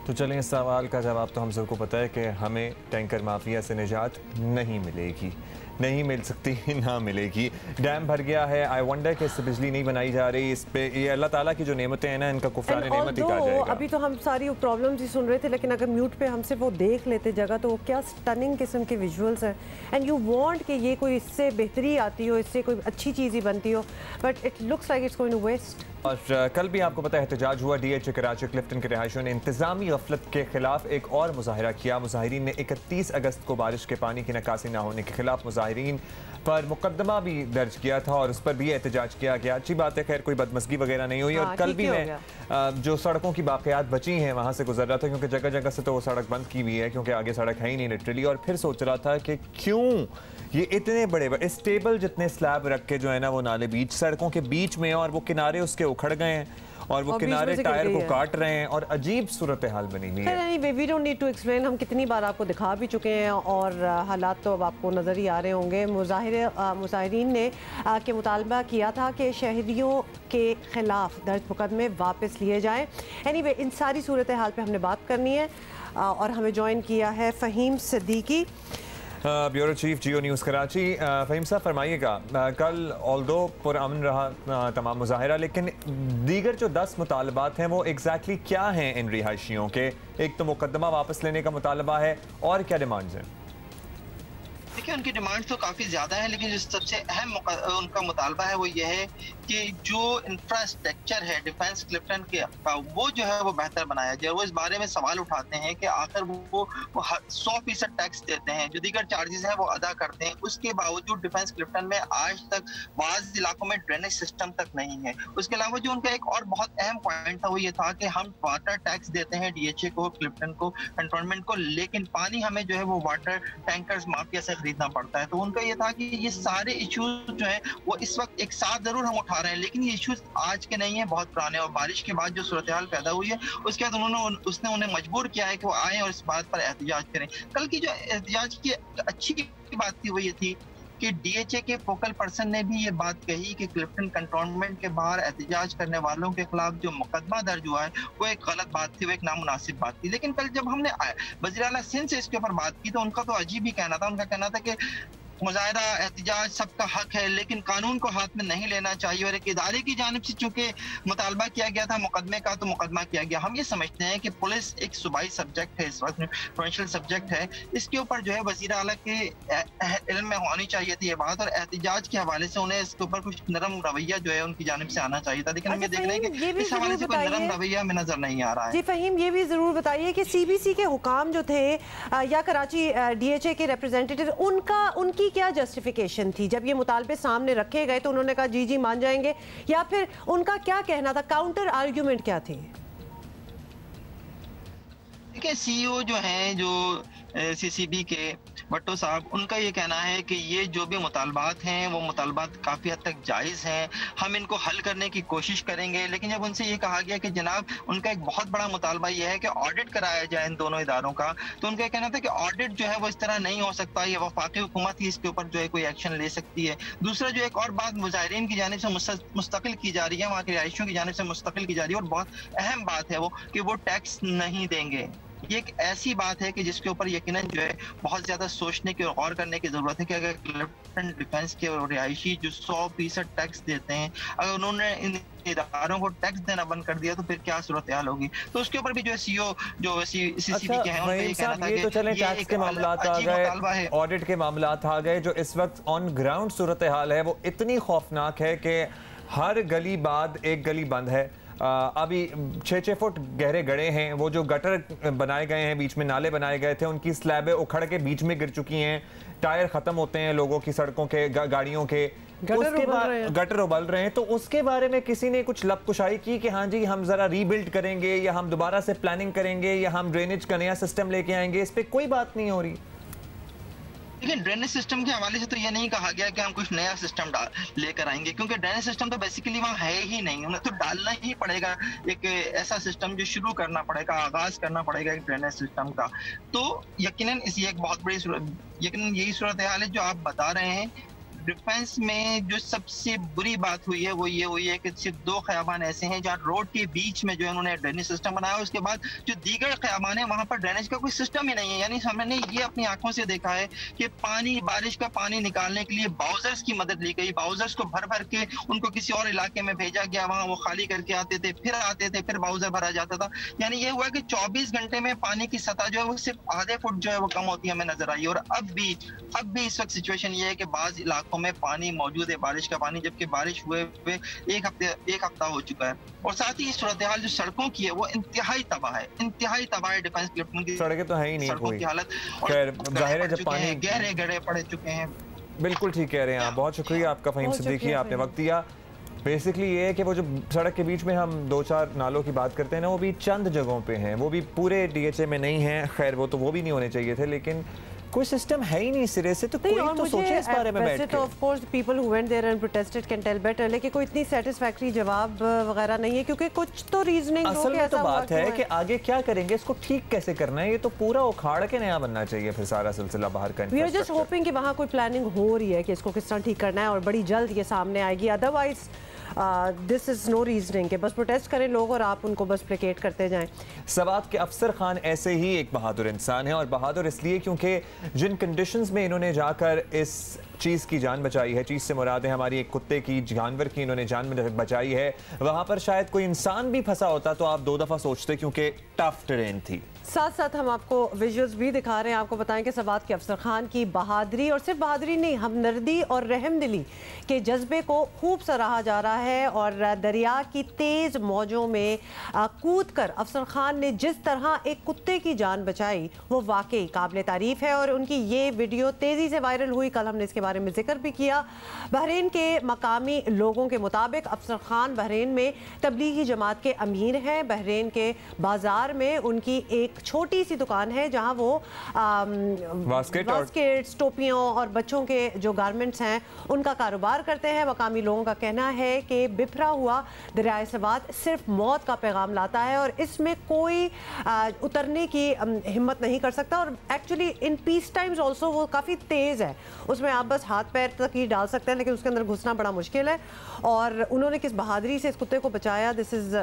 तो चलें, इस सवाल का जवाब तो हम सबको पता है कि हमें टैंकर माफिया से निजात नहीं मिलेगी, नहीं मिल सकती, ना मिलेगी। डैम भर गया है, आई वंडर कि इससे बिजली नहीं बनाई जा रही। इस पे ये अल्लाह ताला की जो नेमतें हैं ना, इनका कुफ्रान नेमत ही कहा जाएगा।
अभी तो हम सारी प्रॉब्लम्स ही सुन रहे थे, लेकिन अगर म्यूट पे हमसे वो देख लेते जगह, तो वो क्या स्टनिंग किस्म के विजुअल्स हैं। एंड यू वांट कि ये कोई इससे बेहतरी आती हो, इससे कोई अच्छी चीज़ ही बनती हो, but it looks like it's going to waste.
और कल भी आपको पता है एहतजाज हुआ। DHA कराची क्लिफ्टन के रिहायशियों ने इंतजामी गफलत के खिलाफ एक और मुजाहिरा किया। मुजाहिरीन ने 31 अगस्त को बारिश के पानी की निकासी न होने के खिलाफ मुजाहिरीन पर मुकदमा भी दर्ज किया था और उस पर भी एहतजाज किया गया। अच्छी बात है, खैर कोई बदमज़गी वगैरह नहीं हुई। और कल भी मैं जो सड़कों की बाक़ियात बची हैं वहाँ से गुजर रहा था, क्योंकि जगह जगह से तो वो सड़क बंद की हुई है, क्योंकि आगे सड़क है ही नहीं लिटरली। और फिर सोच रहा था कि क्यों ये इतने बड़े इस टेबल जितने स्लैब रख के जो है ना वो नाले बीच सड़कों के बीच में, और वो किनारे उसके उखड़ गए हैं और वो किनारे टायर को काट रहे हैं और अजीब सूरत हाल बनी हुई है।
We don't need to explain, हम कितनी बार आपको दिखा भी चुके हैं और हालात तो अब आपको नज़र ही आ रहे होंगे। मुजाहिरीन ने के मुतालबा किया था कि शहरियों के खिलाफ दर्ज मुकदमे वापस लिए जाएँ। एनीवे, इन सारी सूरत हाल पर हमने बात करनी है और हमें ज्वाइन किया है फ़हीम सिद्दीकी,
ब्यूरो चीफ, जियो न्यूज़ कराची। फ़हीम साहब फरमाइएगा, कल ऑल्दो पुरअमन रहा तमाम मुजाहिरा, लेकिन दीगर जो 10 मुतालबात हैं वो एग्जैक्टली क्या हैं इन रिहायशियों के? एक तो मुकदमा वापस लेने का मुतालबा है, और क्या डिमांड्स हैं?
देखिए, उनकी डिमांड्स तो काफ़ी ज़्यादा है, लेकिन जो सबसे अहम उनका मुतालबा है वो ये है कि जो इंफ्रास्ट्रक्चर है डिफेंस क्लिफ्टन के वो जो है वो बेहतर बनाया जाए। वो इस बारे में सवाल उठाते हैं कि आखिर वो 100% टैक्स देते हैं, जो दीगर चार्जेस हैं वो अदा करते हैं, उसके बावजूद डिफेंस क्लिफ्टन में आज तक बाज़ इलाकों में ड्रेनेज सिस्टम तक नहीं है। उसके अलावा जो उनका एक और बहुत अहम पॉइंट था वो ये था कि हम वाटर टैक्स देते हैं DHA को, क्लिफ्टन को, कंटोनमेंट को, लेकिन पानी हमें जो है वो वाटर टैंकर्स माफिया से खरीदना पड़ता है। तो उनका ये था कि ये सारे इश्यूज जो है वो इस वक्त एक साथ जरूर हम उठा रहे हैं, लेकिन ये इश्यूज आज के नहीं है, बहुत पुराने। और बारिश के बाद जो सूरत हाल पैदा हुई है उसके बाद उसने उन्हें मजबूर किया है कि वो आए और इस बात पर एहतजाज करें। कल की जो एहतजाज की अच्छी बात थी वो ये थी कि DHA के फोकल पर्सन ने भी ये बात कही कि क्लिफ्टन कंटोनमेंट के बाहर एहतजाज करने वालों के खिलाफ जो मुकदमा दर्ज हुआ है वो एक गलत बात थी, वो एक नामुनासिब बात थी। लेकिन कल जब हमने वज़ीर आला सिंध से इसके ऊपर बात की तो उनका तो अजीब ही कहना था। उनका कहना था कि मुजाहिरा एहतजाज सबका हक है, लेकिन कानून को हाथ में नहीं लेना चाहिए, और एक इदारे की जानिब से चूंकि मुतालबा किया गया था मुकदमे का तो मुकदमा किया गया। हम ये समझते हैं कि पुलिस एक सूबाई सब्जेक्ट है, इस वक्त प्रोविंशियल सब्जेक्ट है, इसके ऊपर जो है वज़ीर आला के इल्म में होनी चाहिए थी ये बात, और एहतजाज के हवाले से उन्हें इसके ऊपर कुछ नरम रवैया जो है उनकी जानिब से आना चाहिए था। लेकिन हम ये देख रहे हैं कि इस हवाले से कोई नरम रवैया हमें नजर नहीं आ रहा है।
जी फ़हीम, ये भी जरूर बताइए कि CBC के हुकाम जो थे या कराची DHA के रिप्रेजेंटेटिव, उनकी क्या जस्टिफिकेशन थी? जब ये मुतालबे सामने रखे गए तो उन्होंने कहा जी मान जाएंगे, या फिर उनका क्या कहना था, काउंटर आर्ग्यूमेंट क्या थी?
देखिए, CEO जो हैं, जो CCB के भट्टो साहब, उनका ये कहना है कि ये जो भी मुतालबात हैं वो मुतालबात काफ़ी हद तक जायज़ हैं, हम इनको हल करने की कोशिश करेंगे। लेकिन जब उनसे ये कहा गया कि जनाब उनका एक बहुत बड़ा मुतालबा ये है कि ऑडिट कराया जाए इन दोनों इदारों का, तो उनका कहना था कि ऑडिट जो है वो इस तरह नहीं हो सकता, ये वफाकी हुकूमत ही इसके ऊपर जो है कोई एक्शन ले सकती है। दूसरा जो एक और बात मुजाहिरीन की जानिब से मुस्तकिल की जा रही है, वहाँ के रिहायशियों की जानिब से मुस्तकिल की जा रही है, और बहुत अहम बात है वो कि वो टैक्स नहीं देंगे। ये एक ऐसी बात है कि जिसके ऊपर यकीनन जो है बहुत ज्यादा सोचने की और गौर करने की जरूरत है कि अगर क्लिफ्टन डिफेंस के रिहायशी जो 100% टैक्स देते हैं, अगर उन्होंने इन इदारों को टैक्स देना बंद कर दिया तो फिर क्या सूरत हाल होगी। तो उसके ऊपर भी जो CEO जो CCB के हैं उनका ये कहना था कि
तो चले टैक्स के मामलात आ गए, ऑडिट के मामलात आ गए, जो इस वक्त ऑन ग्राउंड सूरत हाल है वो इतनी खौफनाक है कि हर गली बाद एक गली बंद है। अभी 6-6 फुट गहरे गड्ढे हैं, वो जो गटर बनाए गए हैं, बीच में नाले बनाए गए थे, उनकी स्लैबें उखड़ के बीच में गिर चुकी हैं, टायर खत्म होते हैं लोगों की, सड़कों के, गाड़ियों के, गटर उबल रहे हैं। तो उसके बारे में किसी ने कुछ लपकुशाई की कि हाँ जी हम जरा रीबिल्ड करेंगे, या हम दोबारा से प्लानिंग करेंगे, या हम ड्रेनेज का नया सिस्टम लेके आएंगे? इस पर कोई बात नहीं हो रही।
लेकिन ड्रेनेज सिस्टम के हवाले से तो ये नहीं कहा गया कि हम कुछ नया सिस्टम लेकर आएंगे, क्योंकि ड्रेनेज सिस्टम तो बेसिकली वहाँ है ही नहीं, उन्हें तो डालना ही पड़ेगा एक ऐसा सिस्टम जो शुरू करना पड़ेगा, आगाज करना पड़ेगा एक ड्रेनेज सिस्टम का। तो यकीनन इसी एक बहुत बड़ी यकीनन यही सूरत हाल है जो आप बता रहे हैं। डिफेंस में जो सबसे बुरी बात हुई है वो ये हुई है कि सिर्फ 2 खयाबान ऐसे हैं जहाँ रोड के बीच में जो है उन्होंने ड्रेनेज सिस्टम बनाया, उसके बाद जो दीगर खयाबान है वहाँ पर ड्रेनेज का कोई सिस्टम ही नहीं है। यानी हमने ये अपनी आंखों से देखा है कि पानी, बारिश का पानी निकालने के लिए बाउजर्स की मदद ली गई, बाउजर्स को भर भर के उनको किसी और इलाके में भेजा गया, वहाँ वो खाली करके आते थे, फिर बाउजर भरा जाता था। यानी ये हुआ कि 24 घंटे में पानी की सतह जो है वो सिर्फ आधे फुट जो है वो कम होती है हमें नजर आई। और अब भी इस वक्त सिचुएशन ये है कि बाज इलाकों में पानी मौजूद है, बारिश का पानी, जबकि बारिश हुए एक हफ्ता हो चुका है। और साथ ही सूरत हाल जो सड़कों की है वो इंतहाई तबाह है, इंतहाई तबाह है। डिफेंस क्लिफ्टन की
सड़कें तो है ही नहीं,
सड़कों की हालत
जाहिर है जब पानी
गहरे गड्ढे पड़ चुके हैं।
बिल्कुल ठीक कह रहे हैं आप, बहुत शुक्रिया आपका फ़हीम सिद्दीकी, आपने वक्त दिया। बेसिकली ये है कि वो जो सड़क के बीच में हम 2-4 नालों की बात करते हैं ना, वो भी चंद जगहों पे हैं, वो भी पूरे DHA में नहीं है। खैर वो भी नहीं होने चाहिए थे, लेकिन कोई सिस्टम है ही नहीं सिरे से, तो कोई तो सोचे इस बारे में बैठ के।
तो of course people who went there and protested can tell better, लेकिन कोई इतनी सेटिस्फैक्टरी जवाब वगैरह नहीं है, क्योंकि कुछ तो रीजनिंग
असल में तो बात है कि आगे क्या करेंगे, इसको ठीक कैसे करना है, ये तो पूरा उखाड़ के नया बनना चाहिए फिर सारा सिलसिला बाहर का।
वी आर जस्ट होपिंग कि वहाँ कोई प्लानिंग हो रही है कि इसको किस तरह ठीक करना है और बड़ी जल्द ये सामने आएगी। Otherwise this is no reasoning कि बस प्रोटेस्ट करें लोग और आप उनको बस प्लेकेट करते जाएं।
सवात के अफसर खान ऐसे ही एक बहादुर इंसान है, और बहादुर इसलिए क्योंकि जिन कंडीशंस में इन्होंने जाकर इस चीज़ की जान बचाई है, चीज़ से मुराद है हमारी एक कुत्ते की, जानवर की इन्होंने जान बचाई है, वहाँ पर शायद कोई इंसान भी फंसा होता तो आप 2 दफ़ा सोचते, क्योंकि टफ टेरेन थी।
साथ साथ हम आपको विजुअल्स भी दिखा रहे हैं, आपको बताएं कि सवात के अफसर खान की बहादुरी, और सिर्फ बहादुरी नहीं, हमदर्दी और रहमदिली के जज्बे को खूब सराहा जा रहा है। और दरिया की तेज़ मौजों में कूद कर अफसर खान ने जिस तरह एक कुत्ते की जान बचाई वो वाकई काबिल तारीफ़ है। और उनकी ये वीडियो तेज़ी से वायरल हुई, कल हमने इसके बारे में जिक्र भी किया। बहरीन के मकामी लोगों के मुताबिक अफसर खान बहरीन में तबलीगी जमात के अमीर हैं। बहरीन के बाज़ार में उनकी एक छोटी सी दुकान है जहां वो बास्केट्स, टोपियों और बच्चों के जो गारमेंट्स हैं उनका कारोबार करते हैं। मकामी लोगों का कहना है कि बिफरा हुआ दरियाए सवात सिर्फ मौत का पैगाम लाता है और इसमें कोई उतरने की हिम्मत नहीं कर सकता। और actually in peace times also वो काफ़ी तेज़ है, उसमें आप बस हाथ पैर तक ही डाल सकते हैं, लेकिन उसके अंदर घुसना बड़ा मुश्किल है। और उन्होंने किस बहादुरी से इस कुत्ते को बचाया, दिस इज़,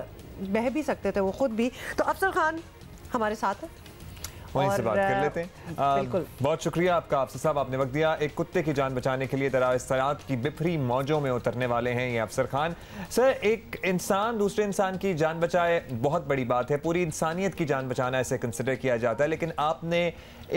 बह भी सकते थे वो खुद भी। तो अफसर खान हमारे साथ है,
वहीं से बात कर लेते हैं। बिल्कुल, बहुत शुक्रिया आपका अफसर साहब, आपने वक्त दिया। एक कुत्ते की जान बचाने के लिए दरियाए सवात की बिफरी मौजों में उतरने वाले हैं ये अफसर खान। सर, एक इंसान दूसरे इंसान की जान बचाए, बहुत बड़ी बात है, पूरी इंसानियत की जान बचाना ऐसे कंसिडर किया जाता है, लेकिन आपने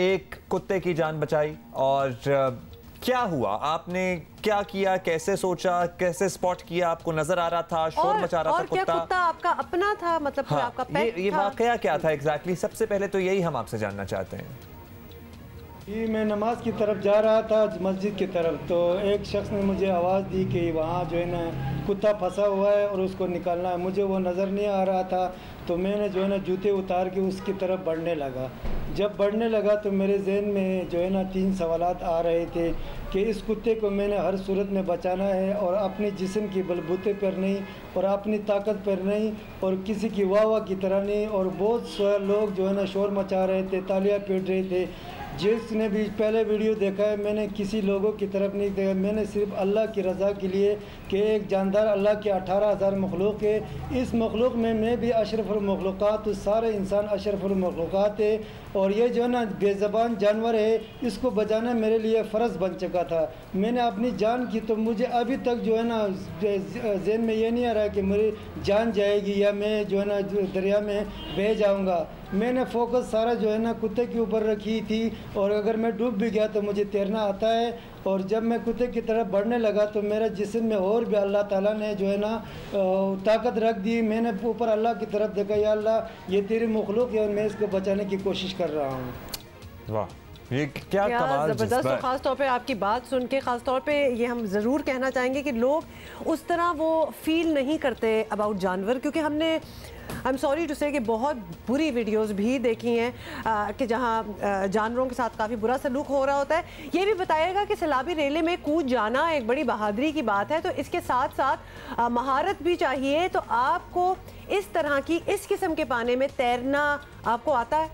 एक कुत्ते की जान बचाई, और क्या हुआ, आपने क्या किया, कैसे सोचा, कैसे स्पॉट किया, आपको नजर आ रहा था, शोर मचा रहा था कुत्ता?
क्या कुत्ता आपका अपना था, मतलब हाँ, आपका पेट
ये वाकया क्या था एग्जैक्टली? सबसे पहले तो यही हम आपसे जानना चाहते हैं।
जी, मैं नमाज की तरफ जा रहा था, मस्जिद की तरफ, तो एक शख्स ने मुझे आवाज़ दी कि वहाँ जो है ना कुत्ता फंसा हुआ है और उसको निकालना है। मुझे वो नज़र नहीं आ रहा था, तो मैंने जो है ना जूते उतार के उसकी तरफ बढ़ने लगा। जब बढ़ने लगा तो मेरे जहन में जो है ना 3 सवालात आ रहे थे कि इस कुत्ते को मैंने हर सूरत में बचाना है, और अपने जिस्म की बलबूते पर नहीं, और अपनी ताकत पर नहीं, और किसी की वाह की तरह नहीं। और बहुत लोग जो है ना शोर मचा रहे थे, तालियां पीट रहे थे। जिसने भी पहले वीडियो देखा है, मैंने किसी लोगों की तरफ नहीं देखा, मैंने सिर्फ अल्लाह की रज़ा के लिए कि एक जानदार अल्लाह के 18,000 मखलूक है, इस मखलूक में मैं भी अशरफुल मखलूक़ात, तो सारे इंसान अशरफुल मखलूक़ात है, और ये जो है ना बेज़बान जानवर है, इसको बचाना मेरे लिए फ़र्ज़ बन चुका था। मैंने अपनी जान की, तो मुझे अभी तक जो है ना ज़हन में ये नहीं आ रहा है कि मेरी जान जाएगी या मैं जो है ना दरिया में बह जाऊँगा। मैंने फोकस सारा जो है ना कुत्ते के ऊपर रखी थी, और अगर मैं डूब भी गया तो मुझे तैरना आता है। और जब मैं कुत्ते की तरफ बढ़ने लगा तो मेरा जिस्म में और भी अल्लाह ताला ने जो है ना ताकत रख दी। मैंने ऊपर अल्लाह की तरफ देखा, या अल्लाह ये तेरी मखलूक है और मैं इसको बचाने की कोशिश कर रहा हूँ।
वाह, ये क्या कमाल
जबरदस्त। और खास तौर पे आपकी बात सुन के खास तौर पे ये हम ज़रूर कहना चाहेंगे कि लोग उस तरह वो फील नहीं करते अबाउट जानवर, क्योंकि हमने आई एम सॉरी टू से कि बहुत बुरी वीडियोस भी देखी हैं कि जहां जानवरों के साथ काफ़ी बुरा सलूक हो रहा होता है। ये भी बताएगा कि सैलाबी रेले में कूद जाना एक बड़ी बहादुरी की बात है, तो इसके साथ साथ महारत भी चाहिए। तो आपको इस तरह की इस किस्म के पानी में तैरना आपको आता है?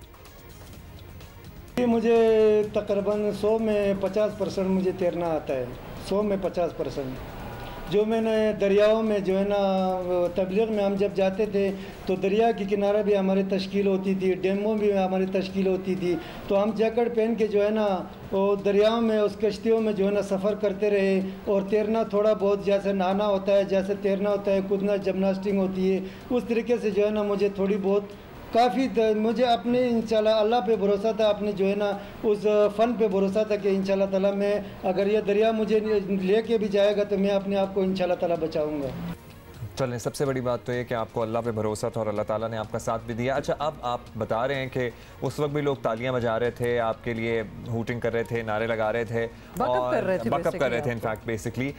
मुझे तकरीबन 100 में 50% मुझे तैरना आता है, 100 में 50%। जो मैंने दरियाओं में जो है ना तबलीग में हम जब जाते थे तो दरिया के किनारे भी हमारी तश्कील होती थी, डैमों भी हमारी तश्कील होती थी, तो हम जैकेट पहन के जो है ना वो दरियाओं में उस कश्तियों में जो है ना सफ़र करते रहे। और तैरना थोड़ा बहुत जैसे नहाना होता है, जैसे तैरना होता है, कूदना जिम्नास्टिक होती है, उस तरीके से जो है ना मुझे थोड़ी बहुत काफ़ी मुझे अपने इंशाल्लाह अल्लाह पे भरोसा था, अपने जो है ना उस फ़न पे भरोसा था कि इंशाल्लाह ताला मैं अगर ये दरिया मुझे लेके भी जाएगा तो मैं अपने आप को इंशाल्लाह ताला बचाऊंगा।
चलें, सबसे बड़ी बात तो ये कि आपको अल्लाह पे भरोसा था और अल्लाह ताला ने आपका साथ भी दिया। अच्छा, अब आप बता रहे हैं कि उस वक्त भी लोग तालियां बजा रहे थे, आपके लिए हूटिंग कर रहे थे, नारे लगा रहे थे,
बकअप कर रहे थे
इनफैक्ट बेसिकली।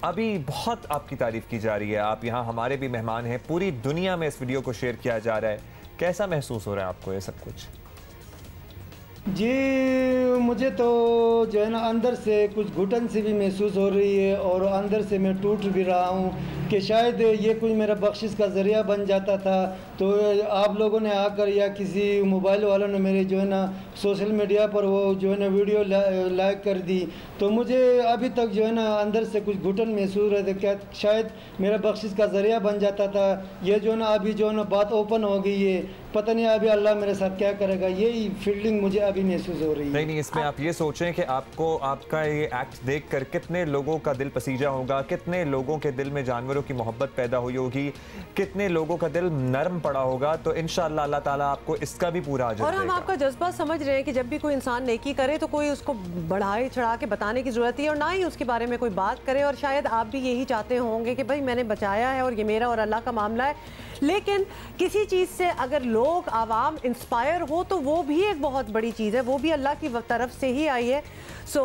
अभी बहुत आपकी तारीफ की जा रही है, आप यहाँ हमारे भी मेहमान हैं, पूरी दुनिया में इस वीडियो को शेयर किया जा रहा है, कैसा महसूस हो रहा है आपको ये सब कुछ?
जी मुझे तो जो है ना अंदर से कुछ घुटन सी भी महसूस हो रही है और अंदर से मैं टूट भी रहा हूँ कि शायद ये कोई मेरा बख्शिश का ज़रिया बन जाता था तो आप लोगों ने आकर या किसी मोबाइल वालों ने मेरे जो है ना सोशल मीडिया पर वो जो है ना वीडियो लाइक कर दी, तो मुझे अभी तक जो है ना अंदर से कुछ घुटन महसूस रहे थे, क्या शायद मेरा बख्शिश का ज़रिया बन जाता था। ये जो है ना अभी जो है ना बात ओपन हो गई है, पता नहीं अभी अल्लाह मेरे साथ क्या करेगा, यही फीलिंग मुझे अभी महसूस हो रही है।
नहीं, इसमें आप ये सोचें कि आपको आपका ये एक्ट देखकर कितने लोगों का दिल पसीजा होगा, कितने लोगों के दिल में जानवरों की मोहब्बत पैदा हुई होगी, कितने लोगों का दिल नरम पड़ा होगा। तो इंशाअल्लाह अल्लाह ताला आपको इसका भी पूरा अजर देगा।
और हम आपका जज्बा समझ रहे हैं कि जब भी कोई इंसान नेकी करे तो कोई उसको बढ़ाए चढ़ा के बताने की ज़रूरत है और ना ही उसके बारे में कोई बात करे। और शायद आप भी यही चाहते होंगे कि भाई मैंने बचाया है और ये मेरा और अल्लाह का मामला है, लेकिन किसी चीज़ से अगर लोग आवाम इंस्पायर हो तो वो भी एक बहुत बड़ी चीज़ है, वो भी अल्लाह की तरफ से ही आई है। सो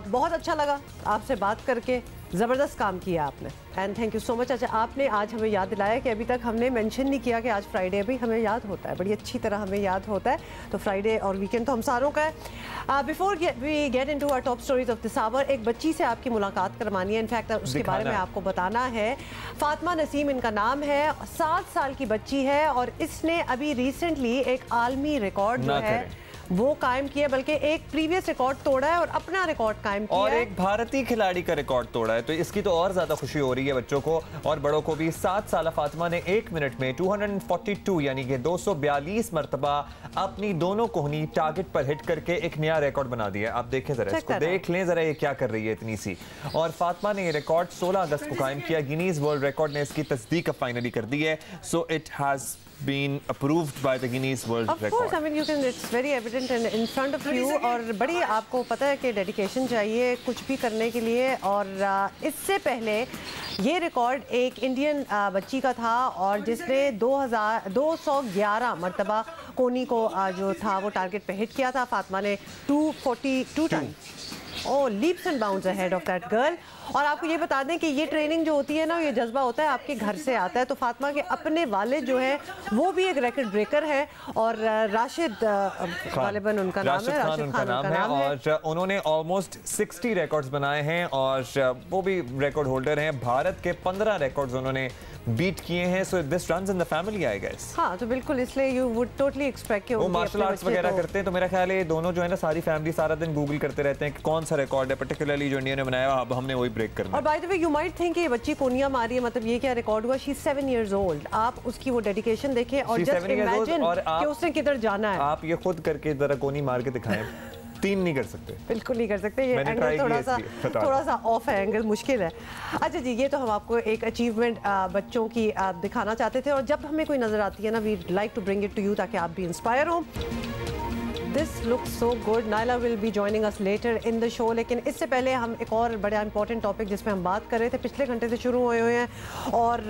बहुत अच्छा लगा आपसे बात करके, ज़बरदस्त काम किया आपने and thank you so much. अच्छा, आपने आज हमें याद दिलाया कि अभी तक हमने मेंशन नहीं किया कि आज फ्राइडे भी हमें याद होता है, बड़ी अच्छी तरह हमें याद होता है। तो फ्राइडे और वीकेंड तो हम सारों का है। Before we get into our top stories of this hour, एक बच्ची से आपकी मुलाकात करवानी है, इनफैक्ट उसके बारे में आपको बताना है। फातिमा नसीम इनका नाम है, 7 साल की बच्ची है और इसने अभी रिसेंटली एक आलमी रिकॉर्ड जो है वो कायम किया, बल्कि एक प्रीवियस रिकॉर्ड तोड़ा है और अपना रिकॉर्ड कायम किया
और एक भारतीय खिलाड़ी का रिकॉर्ड तोड़ा है। तो इसकी तो और ज्यादा खुशी हो रही है बच्चों को और बड़ों को भी। 7 साल फातिमा ने 1 मिनट में 242 यानी कि 242 मरतबा अपनी दोनों कोहनी टारगेट पर हिट करके एक नया रिकॉर्ड बना दिया। आप देखें जरा, इसको देख लें जरा, ये क्या कर रही है इतनी सी। और फातिमा ने ये रिकॉर्ड 16 अगस्त को कायम किया। गिनीज वर्ल्ड रिकॉर्ड ने इसकी तस्दीक फाइनली कर दी है। So it has been approved by the Guinness World Record.
Of course, I mean you can, it's very evident and in front of you। और बड़ी आपको पता है कि डेडिकेशन चाहिए कुछ भी करने के लिए। और इससे पहले ये रिकॉर्ड एक इंडियन बच्ची का था और जिसने 211 मरतबा कोनी को जो था वो टारगेट पे हिट किया था। फातिमा ने 242 times leaps and bounds ahead of that girl. और आपको ये बता दें कि ये ट्रेनिंग जो होती है ना, ये जज्बा होता है आपके घर से आता है। तो फातिमा के अपने वालिद जो है वो भी एक रिकॉर्ड ब्रेकर है और राशिद गालिबन उनका नाम है,
राशिद खान उनका नाम है और उन्होंने ऑलमोस्ट 60 रिकॉर्ड्स बनाए हैं और वो भी रिकॉर्ड होल्डर हैं। भारत के 15 रिकॉर्ड्स उन्होंने बीट किए हैं। So this runs in the family I guess.
हाँ, तो बिल्कुल इसलिए यू वुड टोटली एक्सपेक्ट कि
वो मार्शल आर्ट्स वगैरह करते हैं, तो मेरा ख्याल है दोनों जो है ना सारी फैमिली सारा दिन गूगल करते रहते हैं कि कौन सा रिकॉर्ड है पर्टिकुलरली जो इंडिया ने बनाया, अब हमने वही ब्रेक करना।
और by the way you might think ये बच्ची कोनिया मारी है, मतलब ये क्या रिकॉर्ड हुआ। She is 7 years old। आप उसकी वो डेडिकेशन देखें और जस्ट इमेजिन कि उसने किधर जाना है।
आप ये खुद करके जरा कोनी मार के दिखाएं। 3 नहीं कर सकते,
बिल्कुल नहीं कर सकते। ये एंगल थोड़ा सा ऑफ है, एंगल मुश्किल है। अच्छा जी, ये तो हम आपको एक अचीवमेंट बच्चों की दिखाना चाहते थे और जब हमें कोई नजर आती है ना, we like to bring it to you ताकि आप भी इंस्पायर हो। This looks so good. Naila will be joining us later in the show. लेकिन इससे पहले हम एक और बड़ा इंपॉर्टेंट टॉपिक जिस पे हम बात कर रहे थे पिछले घंटे से शुरू हुए हैं, और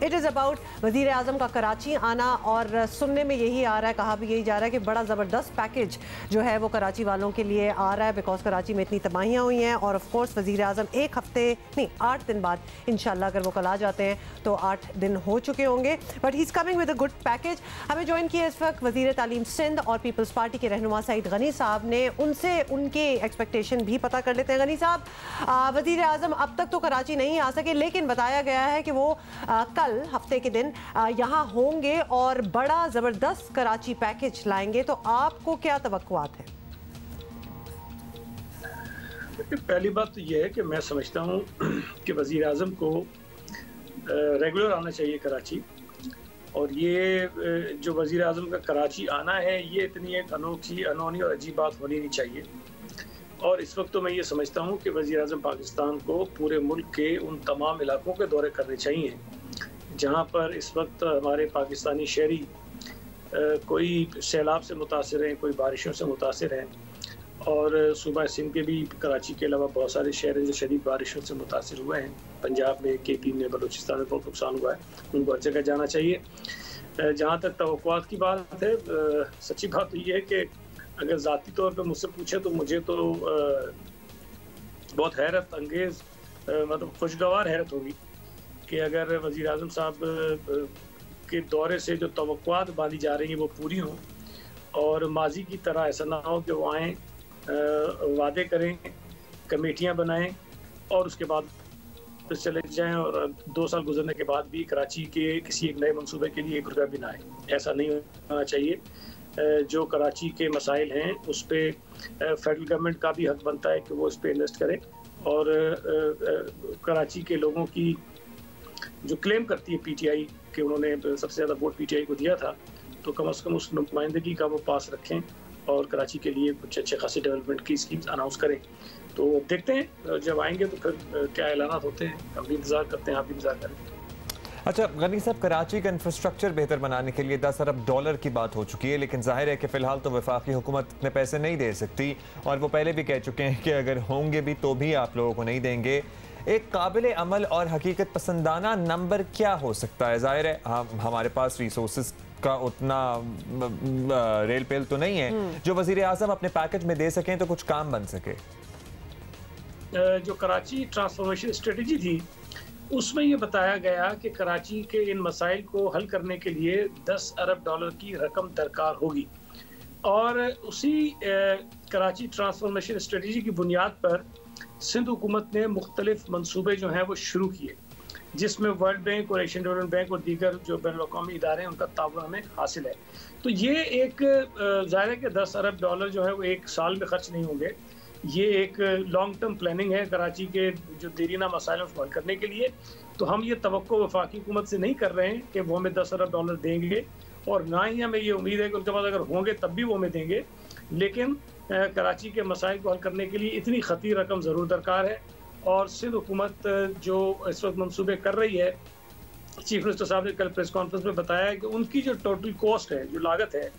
इट इज़ अबाउट वज़ीर आज़म का कराची आना. और सुनने में यही आ रहा है, कहा भी यही जा रहा है कि बड़ा ज़बरदस्त पैकेज जो है वो कराची वालों के लिए आ रहा है, बिकॉज कराची में इतनी तबाहियाँ हुई हैं. और ऑफ कोर्स वज़ीर आज़म एक हफ्ते नहीं 8 दिन बाद इंशाल्लाह अगर वो कल आ जाते हैं तो 8 दिन हो चुके होंगे. But he is coming with a good package. हमें ज्वाइन किया इस वक्त वज़ीर तालीम सिंध और पीपल्स पार्टी के रहनुमा सईद गनी साहब ने. उनसे उनके एक्सपेक्टेशन भी पता कर लेते हैं. गनी साहब, वज़ीर आज़म अब तक तो कराची नहीं आ सके, लेकिन बताया गया है कि वो कल हफ्ते के दिन यहाँ होंगे और बड़ा ज़बरदस्त कराची पैकेज लाएंगे. तो आपको क्या तवक्कुआत है?
पहली बात तो यह है कि मैं समझता हूँ कि वज़ीर आज़म को रेगुलर आना चाहिए कराची. और ये जो वज़ीर आज़म का कराची आना है ये इतनी एक अनोखी, अनोनी और अजीब बात होनी नहीं चाहिए. और इस वक्त तो मैं ये समझता हूँ कि वज़ीर आज़म पाकिस्तान को पूरे मुल्क के उन तमाम इलाकों के दौरे करने चाहिए जहाँ पर इस वक्त हमारे पाकिस्तानी शहरी कोई सैलाब से मुतासिर हैं, कोई बारिशों से मुतासिर हैं. और सूबा सिंध के भी कराची के अलावा बहुत सारे शहर जो शदीद बारिशों से मुतासिर हुए हैं. पंजाब में, KP में, बलूचिस्तान में बहुत नुकसान हुआ है. उनको हर जगह जाना चाहिए. जहाँ तक तवक्कुआत की बात है, सच्ची बात तो ये है कि अगर ज़ाती तौर पे मुझसे पूछे तो मुझे तो बहुत हैरत अंगेज़, मतलब खुशगवार हैरत होगी कि अगर वज़ीर आज़म साहब के दौरे से जो तवक्कुआत बांधी जा रही हैं वो पूरी हों. और माजी की तरह ऐसा ना हो कि वो आएँ, वादे करें, कमेटियां बनाएं और उसके बाद फिर चले जाएं और 2 साल गुजरने के बाद भी कराची के किसी एक नए मंसूबे के लिए 1 रुपया भी ना आए. ऐसा नहीं होना चाहिए. जो कराची के मसाइल हैं उस पर फेडरल गवर्नमेंट का भी हक बनता है कि वो इस पर इन्वेस्ट करे. और कराची के लोगों की जो क्लेम करती है PTI कि उन्होंने सबसे ज़्यादा वोट PTI को दिया था, तो कम से कम उस नुमाइंदगी का वो पास रखें और कराची के लिए कुछ अच्छे खासी डेवलपमेंट की स्कीम्स अनाउंस करें. तो देखते हैं जब आएंगे तो फिर क्या ऐलानात होते हैं. हम भी इंतज़ार करते हैं, आप भी इंतज़ार करें.
अच्छा गनी साहब, कराची का इंफ्रास्ट्रक्चर बेहतर बनाने के लिए $10 अरब की बात हो चुकी है, लेकिन जाहिर है कि फ़िलहाल तो वफाकी हुकूमत इतने पैसे नहीं दे सकती. और वो पहले भी कह चुके हैं कि अगर होंगे भी तो भी आप लोगों को नहीं देंगे. एक काबिल अमल और हकीकत पसंदाना नंबर क्या हो सकता है? जाहिर है हमारे पास रिसोर्सेज का उतना रेल पेल तो नहीं है जो वज़ीर आज़म अपने पैकेज में दे सकें तो कुछ काम बन सके.
जो कराची ट्रांसफॉर्मेशन स्ट्रेटजी थी उसमें ये बताया गया कि कराची के इन मसाइल को हल करने के लिए $10 अरब की रकम दरकार होगी. और उसी कराची ट्रांसफॉर्मेशन स्ट्रेटजी की बुनियाद पर सिंध हुकूमत ने मुख्तलिफ मंसूबे जो हैं वो शुरू किए, जिसमें वर्ल्ड बैंक और एशियन डेवलपमेंट बैंक और दीगर जो बैनुल-अक़वामी इदारे हैं उनका ताउन हमें हासिल है. तो ये एक ज़ाहिर है कि $10 अरब जो है वो 1 साल में खर्च नहीं होंगे. ये एक लॉन्ग टर्म प्लानिंग है कराची के जो देरीना मसाइल को हल करने के लिए. तो हम ये तवक्को वफाकी हुकूमत से नहीं कर रहे हैं कि वो हमें $10 अरब देंगे, और ना ही हमें ये उम्मीद है कि उनके पास अगर होंगे तब भी वो हमें देंगे. लेकिन कराची के मसाइल को हल करने के लिए इतनी खतीर रकम ज़रूर दरकार है. और सिंध हुकूमत जो इस वक्त मंसूबे कर रही है, चीफ मिनिस्टर साहब ने कल प्रेस कॉन्फ्रेंस में बताया कि उनकी जो टोटल कॉस्ट है, जो लागत है,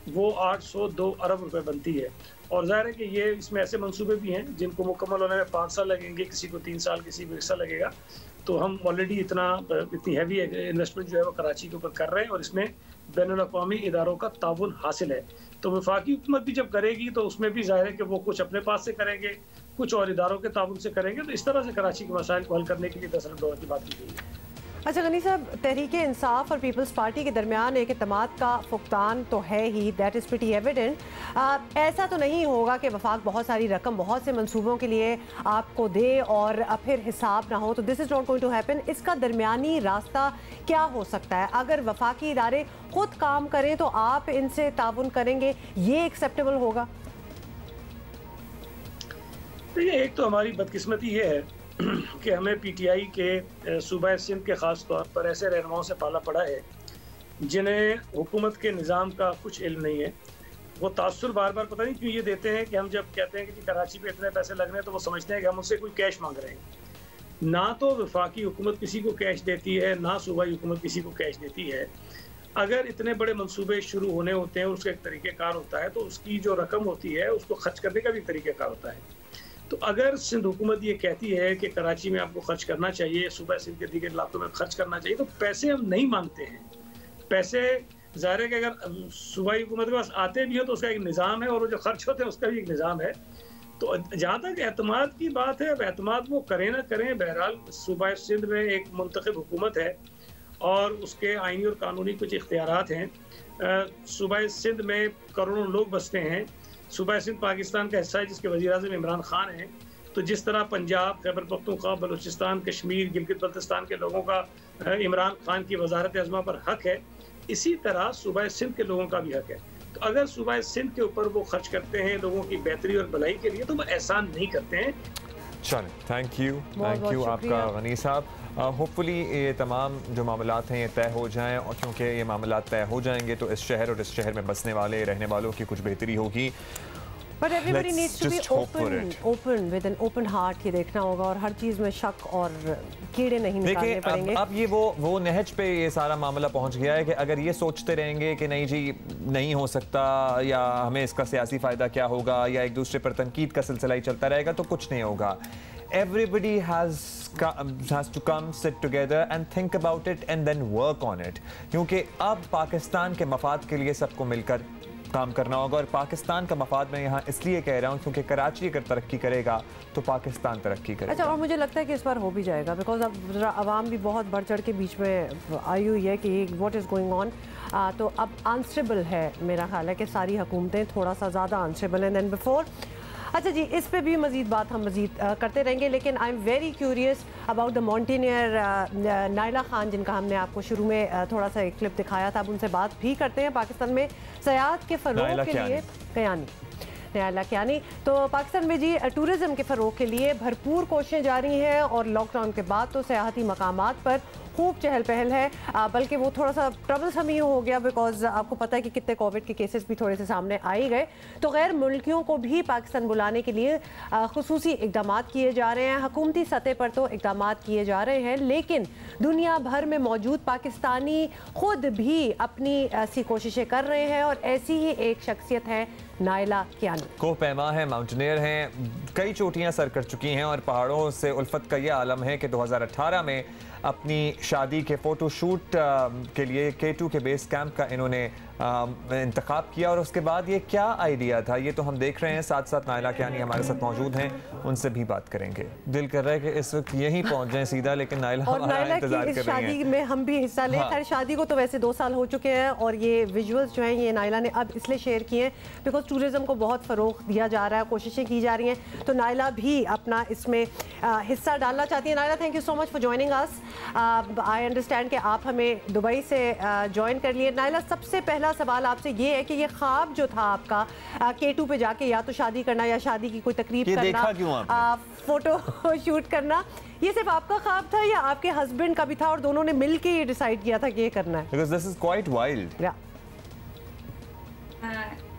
वो 802 अरब रुपए बनती है. और ज़ाहिर है कि ये इसमें ऐसे मंसूबे भी हैं जिनको मुकम्मल होने में 5 साल लगेंगे, किसी को 3 साल, किसी को 1 साल लगेगा. तो हम ऑलरेडी इतनी हैवी इन्वेस्टमेंट जो है वो कराची के ऊपर कर रहे हैं और इसमें बैनुल-अक़वामी इदारों का ताउन हासिल है. तो वफाकी हुकूमत भी जब करेगी तो उसमें भी ज़ाहिर है कि वो कुछ अपने पास से करेंगे, कुछ और इदारों के ताउन से करेंगे. तो इस तरह से कराची के मसाइल को हल करने के लिए $10 अरब की बात की गई है.
अच्छा गनी साहब, तहरीक इंसाफ और पीपल्स पार्टी के दरमियान एक इत्तेमाद का फुकदान तो है ही, दैट इज़ प्रीटी एविडेंट. ऐसा तो नहीं होगा कि वफाक बहुत सारी रकम बहुत से मंसूबों के लिए आपको दे और फिर हिसाब ना हो. तो this is not going to happen. इसका दरमियानी रास्ता क्या हो सकता है? अगर वफाकी इदारे खुद काम करें तो आप इनसे ताउन करेंगे, ये एक्सेप्टेबल होगा?
देखिए, एक तो हमारी बदकिस्मती ये है कि हमें PTI के सूबा सिंध के ख़ास तौर पर ऐसे रहनुमाओं से पाला पड़ा है जिन्हें हुकूमत के निज़ाम का कुछ इल्म नहीं है. वो तासुर बार बार पता नहीं क्यों ये देते हैं कि हम जब कहते हैं कि कराची पे इतने पैसे लगने हैं तो वो समझते हैं कि हम उससे कोई कैश मांग रहे हैं. ना तो वफाकी हुकूमत किसी को कैश देती है, ना सूबाई हुकूमत किसी को कैश देती है. अगर इतने बड़े मंसूबे शुरू होने होते हैं, उसका एक तरीक़ेकार होता है, तो उसकी जो रकम होती है उसको खर्च करने का भी तरीक़ेकार होता है। तो अगर सिंध हुकूमत ये कहती है कि कराची में आपको खर्च करना चाहिए, सूबा सिंध के दीगर इलाकों में खर्च करना चाहिए, तो पैसे हम नहीं मांगते हैं। पैसे ज़ाहिर है कि अगर सूबाई हुकूमत के पास आते भी हो तो उसका एक निज़ाम है और वो जो खर्च होते हैं उसका भी एक निज़ाम है। तो जहाँ तक एतमाद की बात है, अब एतमाद वो करें ना करें, बहरहाल सूबा सिंध में एक मुंतखब हुकूमत है और उसके आइनी और कानूनी कुछ इख्तियारात हैं। सूबा सिंध में करोड़ों लोग बसते हैं। सूबा सिंध पाकिस्तान का हिस्सा है जिसके वज़ीर-ए-आज़म इमरान खान हैं। तो जिस तरह पंजाब, खैबर पख्तूनख्वा, बलूचिस्तान, कश्मीर, गिलगित बल्तिस्तान के लोगों का इमरान खान की वजारत आज़मा पर हक है, इसी तरह सूबा सिंध के लोगों का भी हक है। तो अगर सूबा सिंध के ऊपर वो खर्च करते हैं लोगों की बेहतरी और भलाई के लिए, तो वो एहसान नहीं करते हैं।
चलें, थैंक यू आपका गनी साहब। होपफुली ये तमाम जो मामलात हैं ये तय हो जाएं, और क्योंकि ये मामलात तय हो जाएंगे तो इस शहर और इस शहर में बसने वाले रहने वालों की कुछ बेहतरी होगी।
But everybody needs to be open with an open heart। ये देखना होगा और हर चीज़ में शक और कीड़े नहीं निकालने पड़ेंगे।
अब ये वो नहज पे ये सारा मामला पहुंच गया है कि अगर ये सोचते रहेंगे कि नहीं जी नहीं हो सकता या हमें इसका सियासी फ़ायदा क्या होगा या एक दूसरे पर तनकीद का सिलसिला ही चलता रहेगा तो कुछ नहीं होगा। Everybody has to come, sit together and think about it and then work on it। क्योंकि अब पाकिस्तान के मफाद के लिए सबको मिलकर काम करना होगा, और पाकिस्तान का मफाद मैं यहाँ इसलिए कह रहा हूँ क्योंकि कराची अगर तरक्की करेगा तो पाकिस्तान तरक्की करेगा।
अच्छा, और मुझे लगता है कि इस बार हो भी जाएगा, बिकॉज अब आवाम भी बहुत बढ़ चढ़ के बीच में आई हुई है कि व्हाट इज़ गोइंग ऑन। तो अब आंसरेबल है, मेरा ख्याल है कि सारी हुकूमतें थोड़ा सा ज़्यादा आंसरेबल हैं देन बिफोर। अच्छा जी, इस पे भी मज़ीद बात हम करते रहेंगे, लेकिन आई am very curious about the mountaineer Naila Khan, जिनका हमने आपको शुरू में थोड़ा सा एक क्लिप दिखाया था। अब उनसे बात भी करते हैं। पाकिस्तान में सयाहत के फ़रोग़ के लिए नायला कियानी, तो पाकिस्तान में जी टूरिज़म के फ़रोग़ के लिए भरपूर कोशिशें जारी हैं और लॉकडाउन के बाद तो सयाहती मकामात पर खूब चहल पहल है, बल्कि वो थोड़ा सा ट्रबलसम ही हो गया बिकॉज आपको पता है कि कितने कोविड के केसेस भी थोड़े से सामने आ ही गए। तो गैर मुल्कियों को भी पाकिस्तान बुलाने के लिए खुसूसी इकदाम किए जा रहे हैं। हुकूमती सतह पर तो इकदाम किए जा रहे हैं, लेकिन दुनिया भर में मौजूद पाकिस्तानी खुद भी अपनी ऐसी कोशिशें कर रहे हैं और ऐसी ही एक शख्सियत है नायला कियानी।
कोह पैमा है, माउंटेनियर हैं, कई चोटियां सर कर चुकी हैं और पहाड़ों से उल्फत का ये आलम है कि 2018 में अपनी शादी के फ़ोटोशूट के लिए K2 के बेस कैंप का इन्होंने इंतखाब किया, और उसके बाद ये क्या आइडिया था ये तो हम देख रहे हैं। साथ साथ नायला कियानी हमारे साथ मौजूद हैं, उनसे भी बात करेंगे। दिल कर रहा है कि इस वक्त यहीं पहुंच जाएं सीधा, लेकिन नायला हमारा इंतजार कर रही हैं।
शादी में हम भी हिस्सा लें। खैर शादी को तो वैसे 2 साल हो चुके हैं और ये विजुअल्स जो हैं ये नायला ने अब इसलिए शेयर किए हैं बिकॉज टूरिज़्म को बहुत फ़रोग़ दिया जा रहा है, कोशिशें की जा रही हैं, तो नायला भी अपना इसमें हिस्सा डालना चाहती है। Naila, thank you so much for joining us. I understand कि आप हमें दुबई से ज्वाइन कर लिए। नायला, सबसे पहला सवाल आपसे ये है कि ये ख्वाब जो था आपका K2 पे जाके या तो शादी करना या शादी की कोई तकरीब करना, फोटो शूट करना, ये सिर्फ आपका ख्वाब था या आपके हस्बैंड का भी था और दोनों ने मिलके ये डिसाइड किया था कि ये करना है?
Because this is quite wild.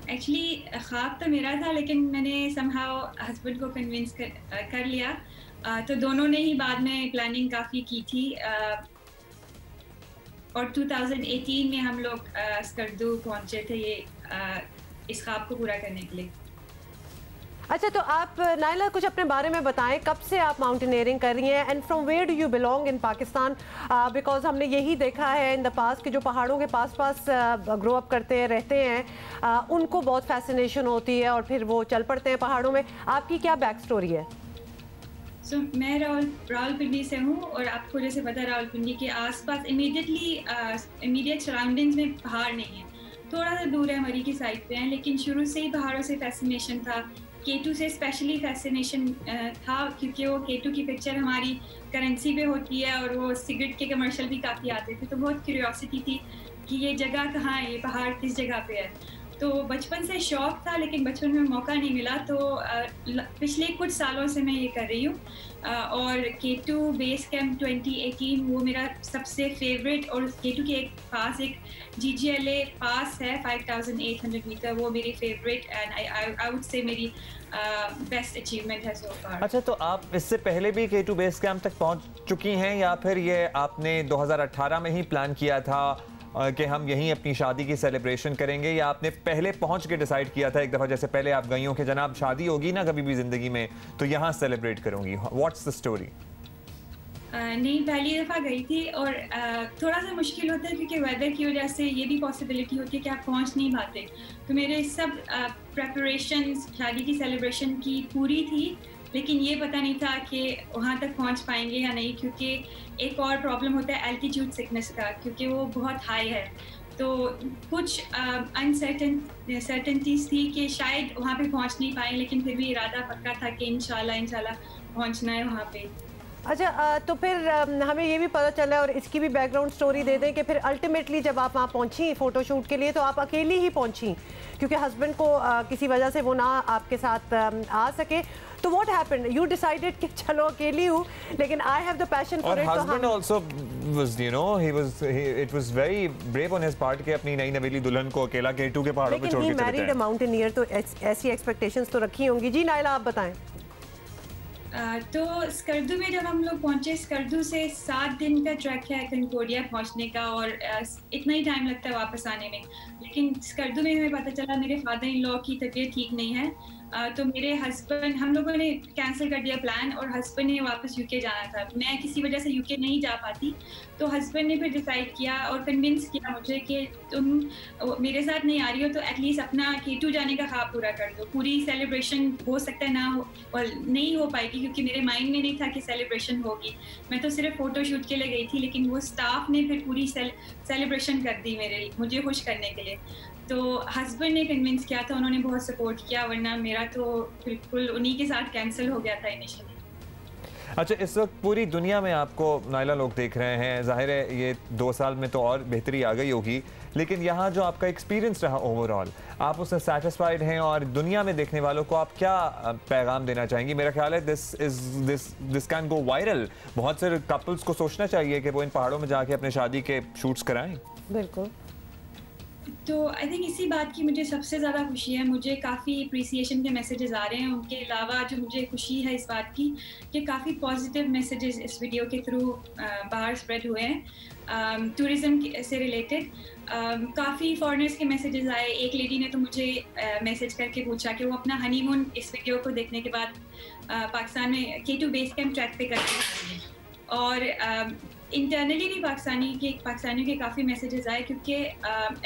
Actually ख्वाब तो मेरा था, लेकिन मैंने समहाउ हस्बैंड को कन्विंस कर लिया। तो दोनों ने ही बाद में प्लानिंग काफ़ी की थी और 2018 में हम लोग स्कर्दू पहुंचे थे ये इस ख्वाब को पूरा करने के लिए।
अच्छा, तो आप नायला कुछ अपने बारे में बताएं, कब से आप माउंटेनियरिंग कर रही हैं and from where do you belong in Pakistan? Because हमने यही देखा है इन द पास्ट कि जो पहाड़ों के पास ग्रो अप करते हैं, रहते हैं, उनको बहुत फैसिनेशन होती है और फिर वो चल पड़ते हैं पहाड़ों में। आपकी क्या बैक स्टोरी है?
मैं रावलपिंडी से हूँ और आपको जैसे पता है रावलपिंडी के आसपास इमीडिएट सराउंडिंग्स में पहाड़ नहीं है, थोड़ा सा दूर है मरी की साइड पे हैं, लेकिन शुरू से ही पहाड़ों से फैसिनेशन था। K2 से स्पेशली फैसिनेशन था क्योंकि वो K2 की पिक्चर हमारी करेंसी पे होती है और वो सिगरेट के कमर्शियल भी काफ़ी आते थे, तो बहुत क्यूरियोसिटी थी कि ये जगह कहाँ है, ये पहाड़ किस जगह पे है। तो बचपन से शौक़ था लेकिन बचपन में मौका नहीं मिला, तो पिछले कुछ सालों से मैं ये कर रही हूँ। और K2 बेस कैंप 2018 वो मेरा सबसे फेवरेट, और K2 के पास एक GGLA पास है 5800 मीटर, वो मेरी फेवरेट एंड आई वुड से मेरी बेस्ट अचीवमेंट है सो फार।
अच्छा, तो आप इससे पहले भी K2 बेस कैंप तक पहुँच चुकी हैं या फिर ये आपने 2018 में ही प्लान किया था कि हम यहीं अपनी शादी की सेलिब्रेशन करेंगे, या आपने पहले पहुंच के डिसाइड किया था एक दफ़ा, जैसे पहले आप गई हो कि जनाब शादी होगी ना कभी भी ज़िंदगी में तो यहाँ सेलिब्रेट करूँगी? What's the story?
नहीं, पहली दफ़ा गई थी और थोड़ा सा मुश्किल होता है क्योंकि वेदर की वजह से ये भी पॉसिबिलिटी होती है कि आप पहुंच नहीं पाते। तो मेरे सब प्रेपरेशन शादी की सेलिब्रेशन की पूरी थी, लेकिन ये पता नहीं था कि वहाँ तक पहुँच पाएंगे या नहीं, क्योंकि एक और प्रॉब्लम होता है एल्टीट्यूड सिकनेस का, क्योंकि वो बहुत हाई है। तो कुछ अनसर्टेनिटीज़ थी कि शायद वहाँ पे पहुँच नहीं पाए, लेकिन फिर भी इरादा पक्का था कि इंशाल्लाह पहुँचना है वहाँ पे।
अच्छा, तो फिर हमें ये भी पता चला और इसकी भी बैकग्राउंड स्टोरी दे दें कि फिर अल्टीमेटली जब आप वहाँ पहुँची फ़ोटोशूट के लिए तो आप अकेली ही पहुँची, क्योंकि हस्बैंड को किसी वजह से वो ना आपके साथ आ सके। तो व्हाट हैपेंड? यू डिसाइडेड कि चलो अकेली हूँ, लेकिन I have the passion for it. और
husband also was, you know, it was very brave on his part कि अपनी नई नवेली दुल्हन को अकेला केटू के पहाड़ों पे छोड़ के चले गए।
मैरिड अ माउंटेनियर, तो ऐसी एक्सपेक्टेशंस तो रखी होंगी। जी नाइला, आप बताएं।
तो स्कर्दू में जब हम लोग पहुंचे, स्कर्दू से 7 दिन का ट्रैक है कंकोडिया पहुंचने का, और इतना ही टाइम लगता है वापस आने में। लेकिन स्कर्दू में हमें पता चला मेरे फादर इन लॉ की तबीयत ठीक नहीं है, तो मेरे हस्बैंड, हम लोगों ने कैंसिल कर दिया प्लान और हस्बैंड ने वापस यूके जाना था। मैं किसी वजह से यूके नहीं जा पाती, तो हस्बैंड ने फिर डिसाइड किया और कन्विंस किया मुझे कि तुम मेरे साथ नहीं आ रही हो तो एटलीस्ट अपना केटू जाने का ख्वाब पूरा कर दो। पूरी सेलिब्रेशन हो सकता है ना हो और नहीं हो पाएगी, क्योंकि मेरे माइंड में नहीं था कि सेलिब्रेशन होगी। मैं तो सिर्फ फ़ोटो शूट के लिए गई थी, लेकिन वो स्टाफ ने फिर पूरी सेलिब्रेशन कर दी मुझे खुश करने के लिए। तो हस्बैंड ने कन्विंस किया था, उन्होंने बहुत सपोर्ट किया, वरना मेरा तो बिल्कुल उन्हीं के साथ कैंसिल हो गया था इनिशियली।
अच्छा, इस वक्त पूरी दुनिया में आपको नाइला लोग देख रहे हैं, जाहिर है ये 2 साल में तो और बेहतरी आ गई होगी, लेकिन यहाँ जो आपका एक्सपीरियंस रहा ओवरऑल, आप उससे सेटिस्फाइड हैं और दुनिया में देखने वालों को आप क्या पैगाम देना चाहेंगी? मेरा ख्याल है दिस कैन गो वायरल। बहुत से कपल्स को सोचना चाहिए कि वो इन पहाड़ों में जाके अपने शादी के शूट्स कराएं।
बिल्कुल।
तो आई थिंक इसी बात की मुझे सबसे ज़्यादा खुशी है। मुझे काफ़ी अप्रिसिएशन के मैसेजेस आ रहे हैं। उनके अलावा जो मुझे खुशी है इस बात की कि काफ़ी पॉजिटिव मैसेजेस इस वीडियो के थ्रू बाहर स्प्रेड हुए हैं टूरिज़्म से रिलेटेड। काफ़ी फॉरेनर्स के मैसेजेस आए। एक लेडी ने तो मुझे मैसेज करके पूछा कि वो अपना हनीमून इस वीडियो को देखने के बाद पाकिस्तान में K2 बेस कैंप ट्रैक पे करते हैं। और इंटरनली भी पाकिस्तानियों के काफ़ी मैसेजेस आए, क्योंकि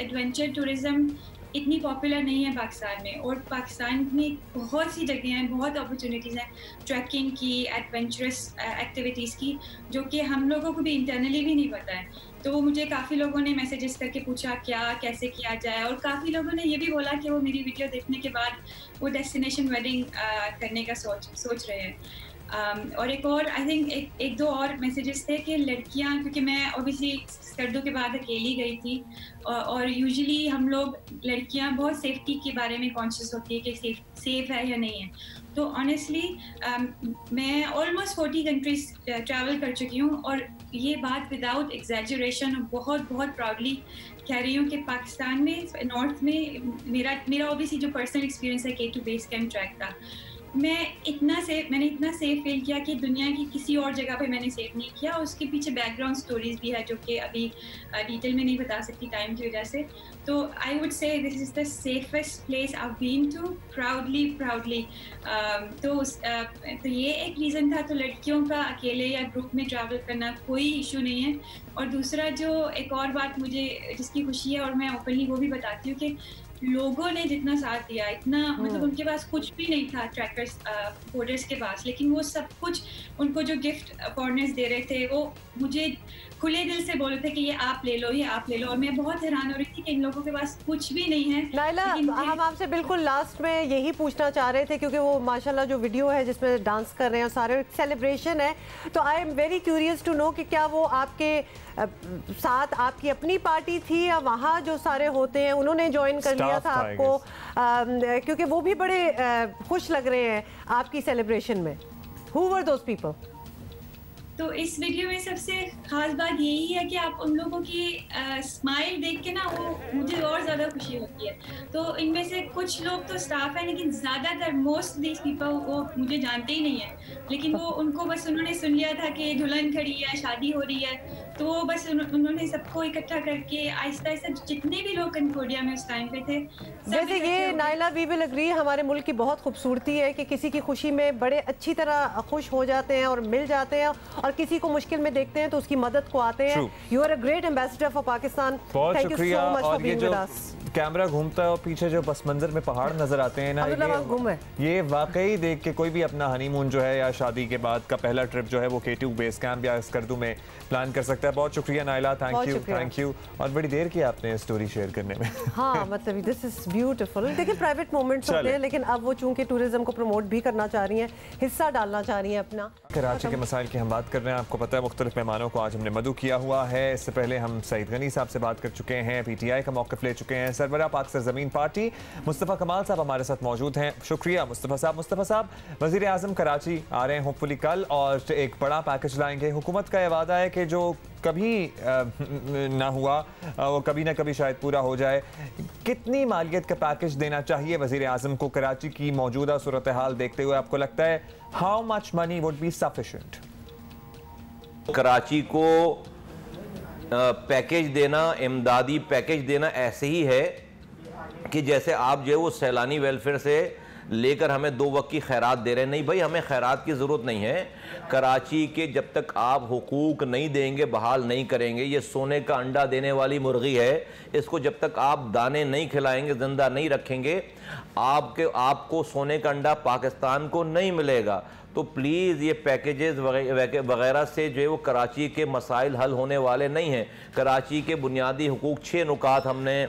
एडवेंचर टूरिज़्म इतनी पॉपुलर नहीं है पाकिस्तान में, और पाकिस्तान में बहुत सी जगह हैं, बहुत अपॉर्चुनिटीज़ हैं ट्रैकिंग की, एडवेंचरस एक्टिविटीज़ की, जो कि हम लोगों को भी इंटरनली भी नहीं पता है। तो वो मुझे काफ़ी लोगों ने मैसेजेस करके पूछा कैसे किया जाए, और काफ़ी लोगों ने ये भी बोला कि वो मेरी वीडियो देखने के बाद वो डेस्टिनेशन वेडिंग करने का सोच रहे हैं। और एक और आई थिंक एक दो और मैसेजेस थे कि लड़कियां, क्योंकि मैं ऑब्वियसली स्कर्दू के बाद अकेली गई थी, और यूजुअली हम लोग लड़कियां बहुत सेफ्टी के बारे में कॉन्शियस होती है कि सेफ है या नहीं है। तो ऑनेस्टली मैं ऑलमोस्ट 40 कंट्रीज ट्रैवल कर चुकी हूँ, और ये बात विदाउट एग्जैजरेशन बहुत बहुत प्राउडली कह रही हूँ कि पाकिस्तान में नॉर्थ में मेरा ऑब्वियसली जो पर्सनल एक्सपीरियंस है K2 बेस कैंप ट्रैक का, मैंने इतना सेफ फील किया कि दुनिया की किसी और जगह पे मैंने सेफ नहीं किया। उसके पीछे बैकग्राउंड स्टोरीज भी है जो कि अभी डिटेल में नहीं बता सकती टाइम की वजह से। तो I would say this is the safest place I have been to proudly. तो ये एक रीज़न था। तो लड़कियों का अकेले या ग्रुप में ट्रैवल करना कोई इशू नहीं है। और दूसरा जो एक और बात मुझे जिसकी खुशी है, और मैं ओपनली वो भी बताती हूँ कि लोगों ने जितना साथ दिया, इतना मतलब उनके पास कुछ भी नहीं था ट्रैकर्स बोर्डर्स के पास, लेकिन वो सब कुछ उनको जो गिफ्ट फॉरेनर्स दे रहे थे वो मुझे खुले दिल से बोल रहे थे कि ये आप ले लो, ये आप ले लो। और मैं बहुत हैरान हो रही थी कि इन लोगों के पास कुछ भी नहीं है।
नाइला, हम आपसे बिल्कुल लास्ट में यही पूछना चाह रहे थे, क्योंकि वो माशाल्लाह जो वीडियो है जिसमें डांस कर रहे हैं और सारे सेलिब्रेशन है, तो I am very curious to know कि क्या वो आपके साथ आपकी अपनी पार्टी थी या वहाँ जो सारे होते हैं उन्होंने ज्वाइन कर लिया था आपको, क्योंकि वो भी बड़े खुश लग रहे हैं आपकी सेलिब्रेशन में। Who were those people?
तो इस वीडियो में सबसे खास बात यही है कि आप उन लोगों की स्माइल देख के ना वो मुझे और ज़्यादा खुशी होती है। तो इनमें से कुछ लोग तो स्टाफ है, लेकिन ज़्यादातर मोस्ट दीज पीपल वो मुझे जानते ही नहीं है, लेकिन वो उनको बस उन्होंने सुन लिया था कि दुल्हन खड़ी है, शादी हो रही है, तो वो बस उन्होंने सबको इकट्ठा करके आहिस्ता आहिस्ता जितने भी लोग कंकोडिया में उस टाइम पे थे।
वैसे ये नाइला वी विल एग्री, हमारे मुल्क की बहुत खूबसूरती है कि किसी की खुशी में बड़े अच्छी तरह खुश हो जाते हैं और मिल जाते हैं, और किसी को मुश्किल में देखते हैं तो उसकी मदद को आते हैं। You are a great ambassador for Pakistan. Thank you so much for being with us.
Camera घूमता है और पीछे जो पस मंजर में पहाड़ नजर आते हैं ना, ये वाकई देख के कोई भी अपना हनीमून जो है या शादी के बाद का पहला ट्रिप जो है वो K2 बेस कैंप या स्कर्दू में प्लान कर सकता है। बहुत शुक्रिया नाइला, थैंक यू। और बड़ी देर की आपने स्टोरी शेयर करने में।
हाँ, मतलब दिस इज ब्यूटीफुल। देखिए प्राइवेट मोमेंट्स होते हैं, लेकिन अब वो चूंकि टूरिज्म को प्रमोट भी करना चाह रही हैं, हिस्सा डालना चाह रही हैं अपना।
कराची के मसाइल की हम बात कर रहे हैं। आपको पता है मुख्तलिफ मेहमानों को आज हमने मदू किया हुआ है। इससे पहले हम सईद गनी साहब से बात कर चुके हैं, PTI का मौक़िफ़ ले चुके हैं, सरबराह पाक सरज़मीन पार्टी मुस्तफ़ा कमाल साहब हमारे साथ मौजूद हैं। शुक्रिया मुस्तफ़ा साहब। वज़ीर आज़म कराची आ रहे हैं होपफुली कल, और एक बड़ा पैकेज लाएंगे। हुकूमत का यह वादा है कि जो कभी ना हुआ वो कभी ना कभी शायद पूरा हो जाए। कितनी मालियत का पैकेज देना चाहिए वज़ीर आज़म को कराची की मौजूदा सूरत हाल देखते हुए? आपको लगता है how much money would be sufficient?
Karachi को पैकेज देना, इमदादी पैकेज देना ऐसे ही है कि जैसे आप जो है वो सैलानी वेलफेयर से लेकर हमें 2 वक्त की खैरात दे रहे हैं। नहीं भाई, हमें खैरात की ज़रूरत नहीं है। कराची के जब तक आप हुकूक नहीं देंगे, बहाल नहीं करेंगे, ये सोने का अंडा देने वाली मुर्गी है। इसको जब तक आप दाने नहीं खिलाएंगे, जिंदा नहीं रखेंगे, आपको सोने का अंडा पाकिस्तान को नहीं मिलेगा। तो प्लीज़ ये पैकेजेस वगैरह से जो है वो कराची के मसाइल हल होने वाले नहीं हैं। कराची के बुनियादी हुकूक 6 नुकात हमने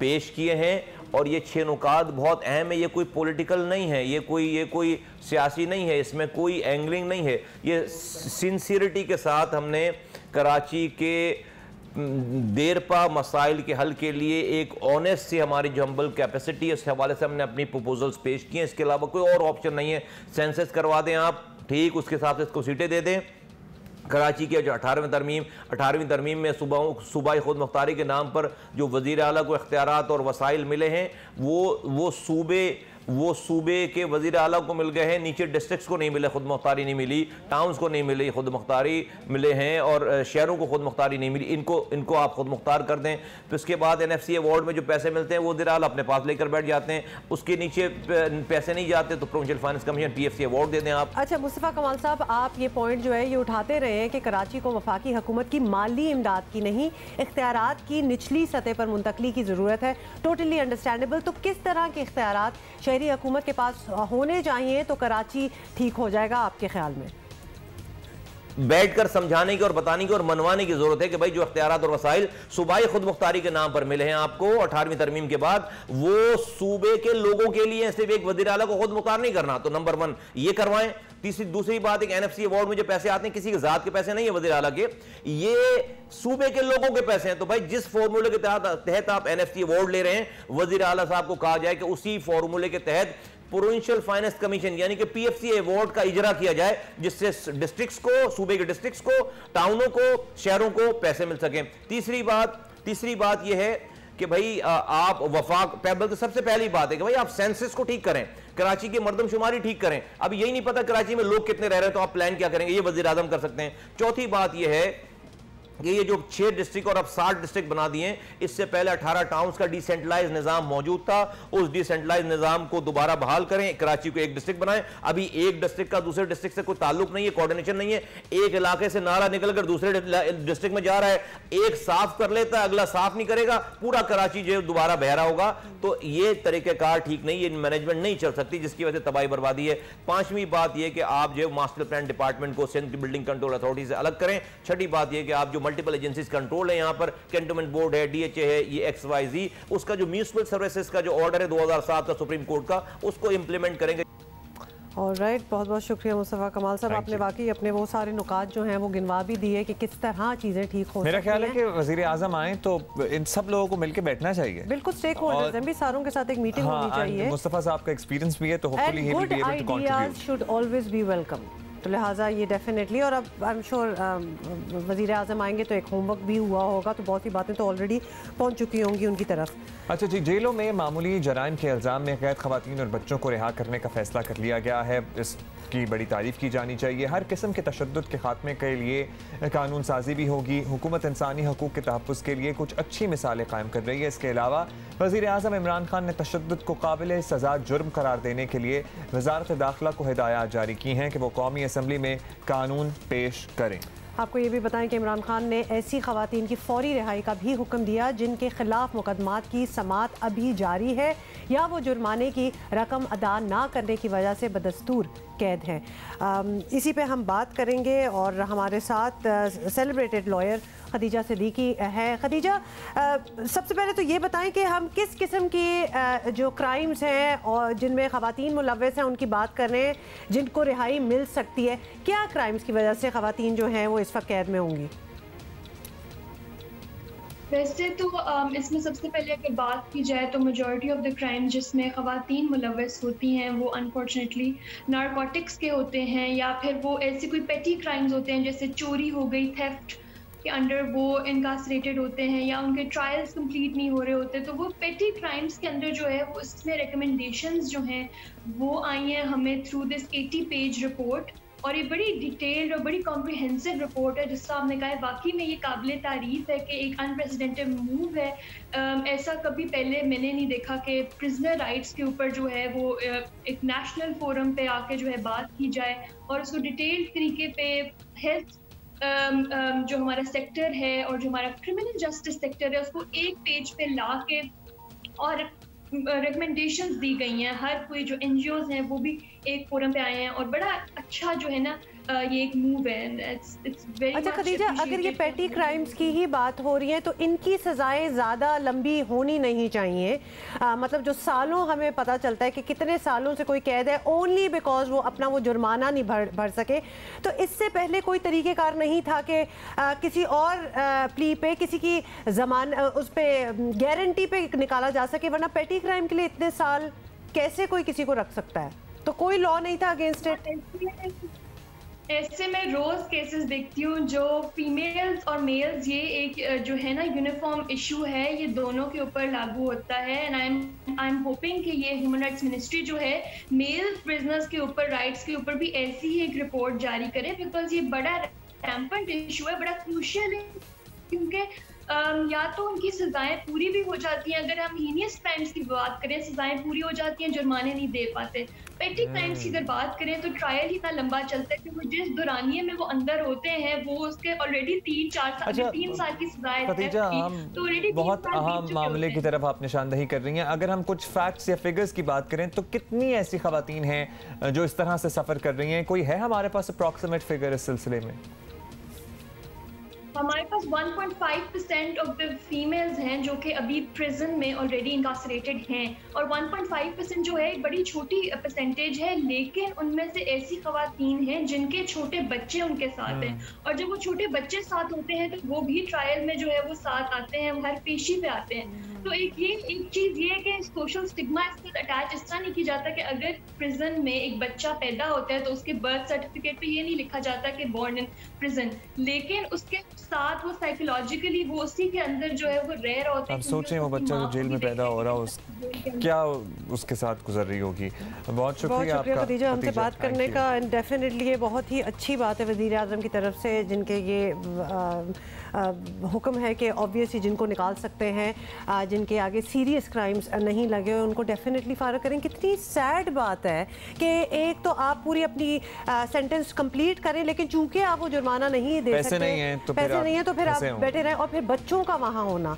पेश किए हैं, और ये 6 नुकात बहुत अहम है। ये कोई पॉलिटिकल नहीं है, ये कोई सियासी नहीं है, इसमें कोई एंगलिंग नहीं है। ये सिंसियरिटी के साथ हमने कराची के देरपा मसाइल के हल के लिए एक ऑनेस्ट सी हमारी जो हम्बल कैपेसिटी है, उस हवाले से हमने अपनी प्रपोजल्स पेश किए हैं। इसके अलावा कोई और ऑप्शन नहीं है। सेंसस करवा दें आप, ठीक, उसके हिसाब से इसको सीटें दे दें। कराची के जो 18वीं तरमीम में सूबाई खुद मुख्तारी के नाम पर जो वज़ीर आला को इख्तियारात और वसाइल मिले हैं, वो सूबे के वज़ीर आला को मिल गए हैं। नीचे डिस्ट्रिक्ट्स को नहीं मिले, खुद मुख्तारी नहीं मिली, टाउन्स को नहीं मिली, खुद मुख्तारी मिले हैं, और शहरों को खुद मुख्तारी नहीं मिली। इनको आप खुद मुख्तार कर दें। तो इसके बाद NFC अवार्ड में जो पैसे मिलते हैं वो वज़ीर आला अपने पास लेकर बैठ जाते हैं। उसके नीचे पैसे नहीं जाते तो provincial finance commission PFC award दे दें आप।
अच्छा मुस्तफ़ा कमाल साहब, आप ये पॉइंट जो है ये उठाते रहे हैं कि कराची को वफाकी हुकूमत की माली इमदाद की नहीं, इख्तियारात की निचली सतह पर मुंतकली की ज़रूरत है। Totally understandable. तो किस तरह के इख्तियारात शहरी हुकूमत के पास होने चाहिए तो कराची ठीक हो जाएगा आपके ख्याल में?
बैठकर समझाने की और बताने की और मनवाने की जरूरत है कि भाई जो इख्तियारात और वसाइल सूबाई खुद मुख्तारी के नाम पर मिले हैं आपको 18वीं तरमीम के बाद, वो सूबे के लोगों के लिए, सिर्फ एक वज़ीर आला को खुद मुख्तार नहीं करना। तो नंबर 1 ये करवाएं। दूसरी बात, एक NFC अवार्ड में जो पैसे आते हैं किसी के जात के पैसे नहीं है वज़ीर आला के, ये सूबे के लोगों के पैसे हैं। तो भाई जिस फॉर्मूले के तहत आप NFC अवार्ड ले रहे हैं, वज़ीर आला साहब को कहा जाए कि उसी फॉर्मूले के तहत प्रोविंशियल फाइनेंस कमीशन यानी कि PFC अवार्ड का इजरा किया जाए, जिससे डिस्ट्रिक्ट्स को, सूबे के डिस्ट्रिक्ट्स को, टाउनों को, शहरों को पैसे मिल सकें। तीसरी बात यह है कि भाई आप वफाक पहले तो सबसे पहली बात है कि भाई आप सेंसस को ठीक करें, कराची की मर्दमशुमारी ठीक करें। अब यही नहीं पता कराची में लोग कितने रह रहे हैं, तो आप प्लान क्या करेंगे, ये वज़ीर आज़म कर सकते हैं। चौथी बात यह है कि ये जो 6 डिस्ट्रिक्ट और अब 60 डिस्ट्रिक्ट बना दिए हैं, इससे पहले 18 टाउन्स का डिसेंट्रलाइज निज़ाम मौजूद था, उस डिसेंट्रलाइज निज़ाम को दोबारा बहाल करें, कराची को एक डिस्ट्रिक्ट बनाएं। अभी एक डिस्ट्रिक्ट का दूसरे डिस्ट्रिक्ट से कोई ताल्लुक नहीं है, कोऑर्डिनेशन नहीं है। एक इलाके से नाला निकलकर दूसरे डिस्ट्रिक्ट में जा रहा है, एक साफ कर लेता है, अगला साफ नहीं करेगा, पूरा कराची जो दोबारा बहरा होगा। तो ये तरीक़ेकार ठीक नहीं, ये मैनेजमेंट नहीं चल सकती, जिसकी वजह से तबाही बर्बादी है। 5वीं बात यह कि आप जो मास्टर प्लान डिपार्टमेंट को सिंध बिल्डिंग कंट्रोल अथॉरिटी से अलग करें। 6ठी बात यह कि आप जो मल्टीपल एजेंसीज कंट्रोल है, यहाँ पर कैंटोनमेंट बोर्ड है, DHA है, ये XYZ, उसका जो म्यूनिसिपल सर्विसेज का जो ऑर्डर है 2007 का सुप्रीम कोर्ट का, उसको इंप्लीमेंट करेंगे।
ऑलराइट, बहुत बहुत शुक्रिया मुस्तफ़ा कमाल साहब, आपने वाकई अपने वो सारे नुकात जो हैं वो गिनवा भी दिए कि किस तरह चीज़ें ठीक हो।
मेरा ख्याल है कि वज़ीर आज़म आए तो इन सब लोगों को मिलकर बैठना चाहिए।
बिल्कुल, स्टेक होल्डर्स हैं भी, सारों के साथ एक मीटिंग होनी चाहिए।
मुस्तफ़ा साहब का एक्सपीरियंस भी है, तो hopefully he will be able to contribute.
Should always be welcome. तो लिहाजा ये डेफिनेटली, और अब आई एम श्योर वज़ीर आज़म आएंगे तो एक होमवर्क भी हुआ होगा, तो बहुत सी बातें तो ऑलरेडी पहुंच चुकी होंगी उनकी तरफ।
अच्छा जी, जेलों में मामूली जराइम के इल्ज़ाम में कैद खवातीन और बच्चों को रिहा करने का फैसला कर लिया गया है। इसकी बड़ी तारीफ़ की जानी चाहिए। हर किस्म के तशद्दुद के खात्मे के लिए कानून साजी भी होगी। हुकूमत इंसानी हकूक़ के तहफ़्फ़ुज़ के लिए कुछ अच्छी मिसालें कायम कर रही है। इसके अलावा वज़ीर आज़म इमरान खान ने तशद्दुद को काबिल सज़ा जुर्म करार देने के लिए वज़ारत दाखिला को हिदायत जारी की हैं कि वो कौमी असम्बली में कानून पेश करें।
आपको ये भी बताएं कि इमरान खान ने ऐसी खवातीन की फौरी रिहाई का भी हुक्म दिया जिनके खिलाफ मुकदमात की समात अभी जारी है या वो जुर्माने की रकम अदा ना करने की वजह से बदस्तूर कैद हैं। इसी पे हम बात करेंगे और हमारे साथ सेलिब्रेटेड लॉयर खदीजा सिद्दीकी है। खदीजा, सबसे पहले तो ये बताएं कि हम किस किस्म की जो क्राइम्स हैं और जिनमें खवातीन मुलव्वस हैं उनकी बात कर रहे हैं, जिनको रिहाई मिल सकती है। क्या क्राइम्स की वजह से खवातीन जो हैं वो इस वक्त कैद में होंगी?
वैसे तो इसमें सबसे पहले अगर बात की जाए तो मेजॉरिटी ऑफ द क्राइम जिसमें ख़वातीन मुलव्वस होती हैं वो अनफॉर्चुनेटली नारकोटिक्स के होते हैं या फिर वो ऐसे कोई पेटी क्राइम्स होते हैं जैसे चोरी हो गई, थेफ्ट के अंडर वो इनकासरेटेड होते हैं या उनके ट्रायल्स कंप्लीट नहीं हो रहे होते। तो वो पेटी क्राइम्स के अंदर जो है वो इसमें रिकमेंडेशंस जो हैं वो आई हैं हमें थ्रू दिस 80 पेज रिपोर्ट, और ये बड़ी डिटेल्ड और बड़ी कॉम्प्रिहेंसिव रिपोर्ट है जिसका आपने कहा है वाकई में ये काबिल तारीफ है कि एक अनप्रेसिडेंटेड मूव है। ऐसा कभी पहले मैंने नहीं देखा कि प्रिजनर राइट्स के ऊपर जो है वो एक नेशनल फोरम पे आके जो है बात की जाए और उसको डिटेल्ड तरीके पे हेल्थ जो हमारा सेक्टर है और जो हमारा क्रिमिनल जस्टिस सेक्टर है उसको एक पेज पे ला के और रिकमेंडेशंस दी गई हैं। हर कोई जो NGOs हैं वो भी एक फोरम पे आए हैं और बड़ा अच्छा जो है ना ये एक मूव है।
अच्छा खदीजा, अगर ये पेटी क्राइम्स की ही बात हो रही है तो इनकी सज़ाएं ज़्यादा लंबी होनी नहीं चाहिए। मतलब जो सालों हमें पता चलता है कि कितने सालों से कोई कैद है ओनली बिकॉज वो अपना वो जुर्माना नहीं भर सके, तो इससे पहले कोई तरीक़ेकार नहीं था कि किसी और प्ली पे किसी की जमान उस पर गारंटी पे निकाला जा सके, वरना पेटी क्राइम के लिए इतने साल कैसे कोई किसी को रख सकता है? तो कोई लॉ नहीं था अगेंस्ट इट।
ऐसे मैं रोज केसेस देखती हूँ जो फीमेल्स और मेल्स ये एक जो है ना यूनिफॉर्म इशू है, ये दोनों के ऊपर लागू होता है। एंड आई एम होपिंग कि ये ह्यूमन राइट्स मिनिस्ट्री जो है मेल प्रिजनर्स के ऊपर राइट्स के ऊपर भी ऐसी ही एक रिपोर्ट जारी करे, बिकॉज ये बड़ा रैम्पेंट इशू है, बड़ा क्रूशियल है, क्योंकि या तो उनकी सजाएं पूरी भी हो जाती हैं, अगर हम हीनियस क्राइम्स की बात करें सजाएं पूरी हो जाती हैं, जुर्माने नहीं दे पाते। पेटी क्राइम्स की अगर बात करें तो ट्रायल ही इतना लंबा चलता है कि वो जिस दौरानिये में वो अंदर होते हैं वो उसके ऑलरेडी 3 साल की सजाएं
खदीजा, हम तो बहुत अहम मामले की तरफ आप निशानदही कर रही हैं। अगर हम कुछ फैक्ट्स या फिगर्स की बात करें तो कितनी ऐसी खवातीन हैं जो इस तरह से सफ़र कर रही हैं? कोई है हमारे पास अप्रॉक्सिमेट फिगर इस सिलसिले में?
हमारे पास 1.5% ऑफ द फीमेल्स हैं जो कि अभी प्रिजन में ऑलरेडी इनकासरेटेड हैं, और 1.5% जो है एक बड़ी छोटी परसेंटेज है, लेकिन उनमें से ऐसी खवातीन हैं जिनके छोटे बच्चे उनके साथ हैं, और जब वो छोटे बच्चे साथ होते हैं तो वो भी ट्रायल में जो है वो साथ आते हैं, हर पेशी पे आते हैं। तो एक चीज़ ये है कि सोशल स्टिग्मा इसके अटैच इस तरह नहीं की जाता कि अगर प्रिजन में एक बच्चा पैदा होता है तो उसके बर्थ सर्टिफिकेट पे ये नहीं लिखा जाता कि बॉर्न इन प्रिजन, लेकिन उसके साथ वो साइकोलॉजिकली वो उसी के अंदर जो है वो रह रहा होता है।
आप सोचें वो बच्चा जो जेल में पैदा हो रहा है क्या उसके साथ गुजर रही होगी। बहुत शुक्रिया आपका
खदीजा हमसे बात करने का। डेफिनेटली ये बहुत ही अच्छी बात है वज़ीर आज़म की तरफ से, जिनके ये हुक्म है कि ऑब्वियसली जिनको निकाल सकते हैं, जिनके आगे सीरियस क्राइम्स नहीं लगे उनको डेफिनेटली फारग करें। कितनी सैड बात है कि एक तो आप पूरी अपनी सेंटेंस कंप्लीट करें, लेकिन चूंकि आप वो जुर्माना नहीं दे सकते, पैसे नहीं है तो फिर आप बैठे रहें, और फिर बच्चों का वहाँ होना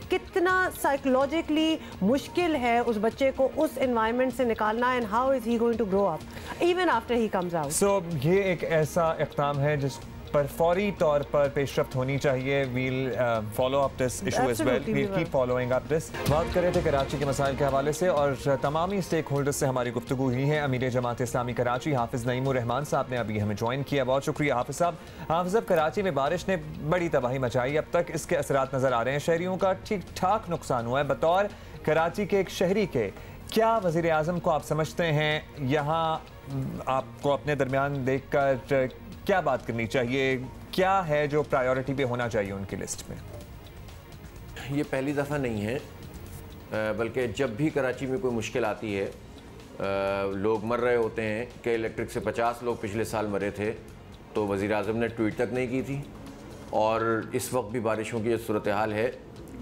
कितना साइकोलॉजिकली मुश्किल है उस बच्चे को उस एनवायरनमेंट से निकालना। And how is he going to grow up even after he comes out.
So ये एक ऐसा इक़दाम है जिस पर फौरी तौर पर पेशरफ्त होनी चाहिए। We'll follow up this issue as well, we'll keep following up this. बात कर रहे थे कराची के मसाइल के हवाले से और तमामी स्टेक होल्डर्स से हमारी गुफ्तगू हुई है। अमीर जमात इस्लामी कराची हाफिज़ नईमुर रहमान साहब ने अभी हमें ज्वाइन किया, बहुत शुक्रिया हाफिज़ साहब। हाफिज़ साहब, कराची में बारिश ने बड़ी तबाही मचाई, अब तक इसके असरात नज़र आ रहे हैं, शहरियों का ठीक ठाक नुकसान हुआ है। बतौर कराची के एक शहरी के क्या वज़ीर आज़म को आप समझते हैं यहाँ आपको अपने दरमियान देख कर क्या बात करनी चाहिए, क्या है जो प्रायोरिटी पे होना चाहिए उनकी लिस्ट में?
ये पहली दफ़ा नहीं है बल्कि जब भी कराची में कोई मुश्किल आती है, लोग मर रहे होते हैं कि इलेक्ट्रिक से 50 लोग पिछले साल मरे थे, तो वज़ीर आज़म ने ट्वीट तक नहीं की थी। और इस वक्त भी बारिशों की जो सूरत हाल है,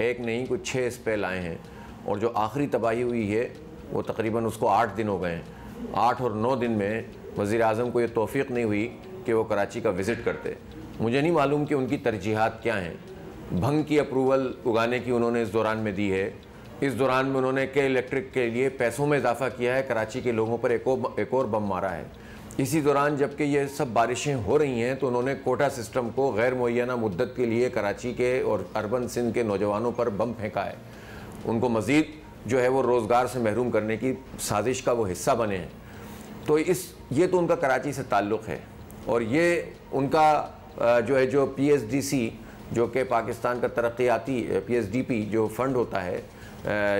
एक नहीं कुछ 6 स्पेल आए हैं, और जो आखिरी तबाही हुई है वो तकरीबन उसको 8 दिन हो गए हैं। 8 और 9 दिन में वज़ीर आज़म को ये तौफ़ीक नहीं हुई कि वो कराची का विज़िट करते। मुझे नहीं मालूम कि उनकी तरजीहात क्या हैं। भंग की अप्रूवल उगाने की उन्होंने इस दौरान में दी है। इस दौरान में उन्होंने के इलेक्ट्रिक के लिए पैसों में इजाफा किया है, कराची के लोगों पर एक और बम मारा है। इसी दौरान जबकि ये सब बारिशें हो रही हैं तो उन्होंने कोटा सिस्टम को गैर मुअय्यना मुद्दत के लिए कराची के और अर्बन सिंध के नौजवानों पर बम फेंका है। उनको मज़ीद जो है वो रोज़गार से महरूम करने की साजिश का वो हिस्सा बने हैं। तो ये तो उनका कराची से ताल्लुक़ है। और ये उनका जो PSDC जो कि पाकिस्तान का तरक्याती PSDP जो फ़ंड होता है,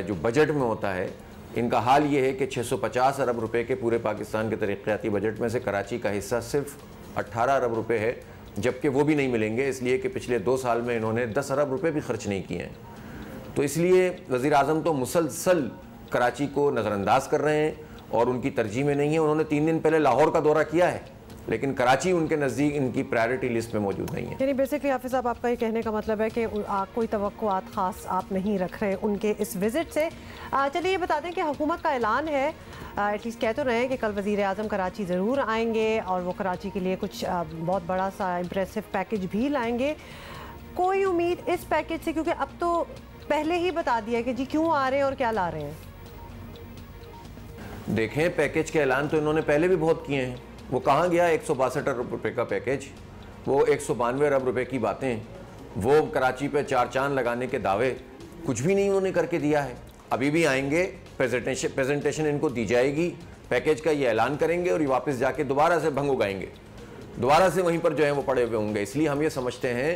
जो बजट में होता है, इनका हाल ये है कि 650 अरब रुपए के पूरे पाकिस्तान के तरक्याती बजट में से कराची का हिस्सा सिर्फ 18 अरब रुपए है, जबकि वो भी नहीं मिलेंगे इसलिए कि पिछले 2 साल में इन्होंने 10 अरब रुपए भी खर्च नहीं किए हैं। तो इसलिए वज़ीर आज़म तो मुसलसल कराची को नज़रअंदाज कर रहे हैं और उनकी तरजीह में नहीं है। उन्होंने 3 दिन पहले लाहौर का दौरा किया है, लेकिन कराची उनके नज़दीक इनकी प्रायोरिटी लिस्ट में मौजूद नहीं है।
यानी बेसिकली हाफिज़ साहब, आपका ये कहने का मतलब है कि कोई तवक्कुआत ख़ास आप नहीं रख रहे उनके इस विज़िट से। चलिए ये बता दें कि हुकूमत का ऐलान है, एटलीस्ट कह तो रहे हैं कि कल वज़ीर आज़म कराची ज़रूर आएंगे और वो कराची के लिए कुछ बहुत बड़ा सा इम्प्रेसिव पैकेज भी लाएंगे। कोई उम्मीद इस पैकेज से, क्योंकि अब तो पहले ही बता दिया कि जी क्यों आ रहे हैं और क्या ला रहे हैं?
देखें, पैकेज के ऐलान तो इन्होंने पहले भी बहुत किए हैं। वो कहाँ गया 162 अरब रुपये का पैकेज, वो 192 अरब रुपये की बातें, वो कराची पे 4 चांद लगाने के दावे, कुछ भी नहीं उन्होंने करके दिया है। अभी भी आएंगे, प्रेजेंटेशन इनको दी जाएगी, पैकेज का ये ऐलान करेंगे और ये वापस जाके दोबारा से भंग उगाएंगे, दोबारा से वहीं पर जो है वो पड़े हुए होंगे। इसलिए हम ये समझते हैं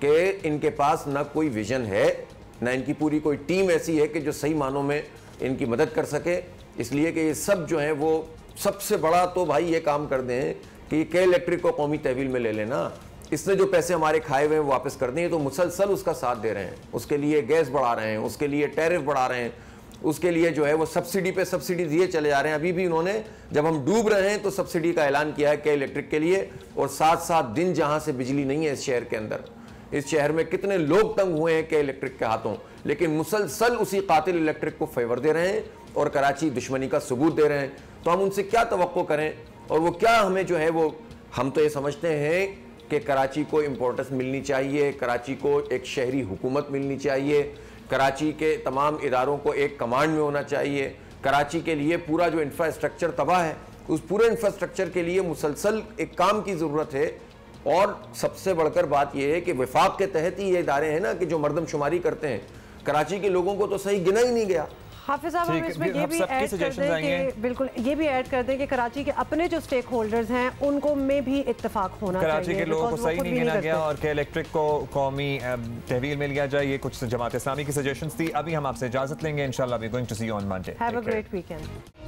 कि इनके पास ना कोई विजन है, ना इनकी पूरी कोई टीम ऐसी है कि जो सही मानों में इनकी मदद कर सके। इसलिए कि ये सब जो है वो सबसे बड़ा तो भाई ये काम कर दें कि के इलेक्ट्रिक को कौमी तहवील में ले लेना, इसने जो पैसे हमारे खाए हुए हैं वो वापस कर दें। तो मुसलसल उसका साथ दे रहे हैं, उसके लिए गैस बढ़ा रहे हैं, उसके लिए टैरिफ बढ़ा रहे हैं, उसके लिए जो है वो सब्सिडी पे सब्सिडी दिए चले जा रहे हैं। अभी भी उन्होंने, जब हम डूब रहे हैं तो सब्सिडी का ऐलान किया है के इलेक्ट्रिक के लिए, और 7-7 दिन जहां से बिजली नहीं है इस शहर के अंदर, इस शहर में कितने लोग तंग हुए हैं के इलेक्ट्रिक के हाथों, लेकिन मुसलसल उसी कातिल इलेक्ट्रिक को फेवर दे रहे हैं और कराची दुश्मनी का सबूत दे रहे हैं। तो हम उनसे क्या तवक्को करें, और वो क्या हमें जो है वो, हम तो ये समझते हैं कि कराची को इम्पोर्टेंस मिलनी चाहिए, कराची को एक शहरी हुकूमत मिलनी चाहिए, कराची के तमाम इदारों को एक कमांड में होना चाहिए। कराची के लिए पूरा जो इंफ्रास्ट्रक्चर तबाह है, उस पूरे इंफ्रास्ट्रक्चर के लिए मुसलसल एक काम की ज़रूरत है। और सबसे बढ़कर बात यह है कि वफाक के तहत ही ये इदारे हैं ना कि जो मरदमशुमारी करते हैं, कराची के लोगों को तो सही गिना ही नहीं गया।
हाफिज़ साहब, हम इसमें ये भी ऐड कर दें कि बिल्कुल ये भी ऐड कर दें कि कराची के अपने जो स्टेक होल्डर्स हैं उनको में भी इत्तेफाक होना चाहिए।
कराची के लोगों को सही नहीं गिना गया और के इलेक्ट्रिक को कौमी तहवील में लिया जाए, ये कुछ जमात इस्लामी की सजेशंस थी। अभी हम आपसे इजाजत लेंगे, इंशाल्लाह we going to see you on Monday.
Have a great weekend.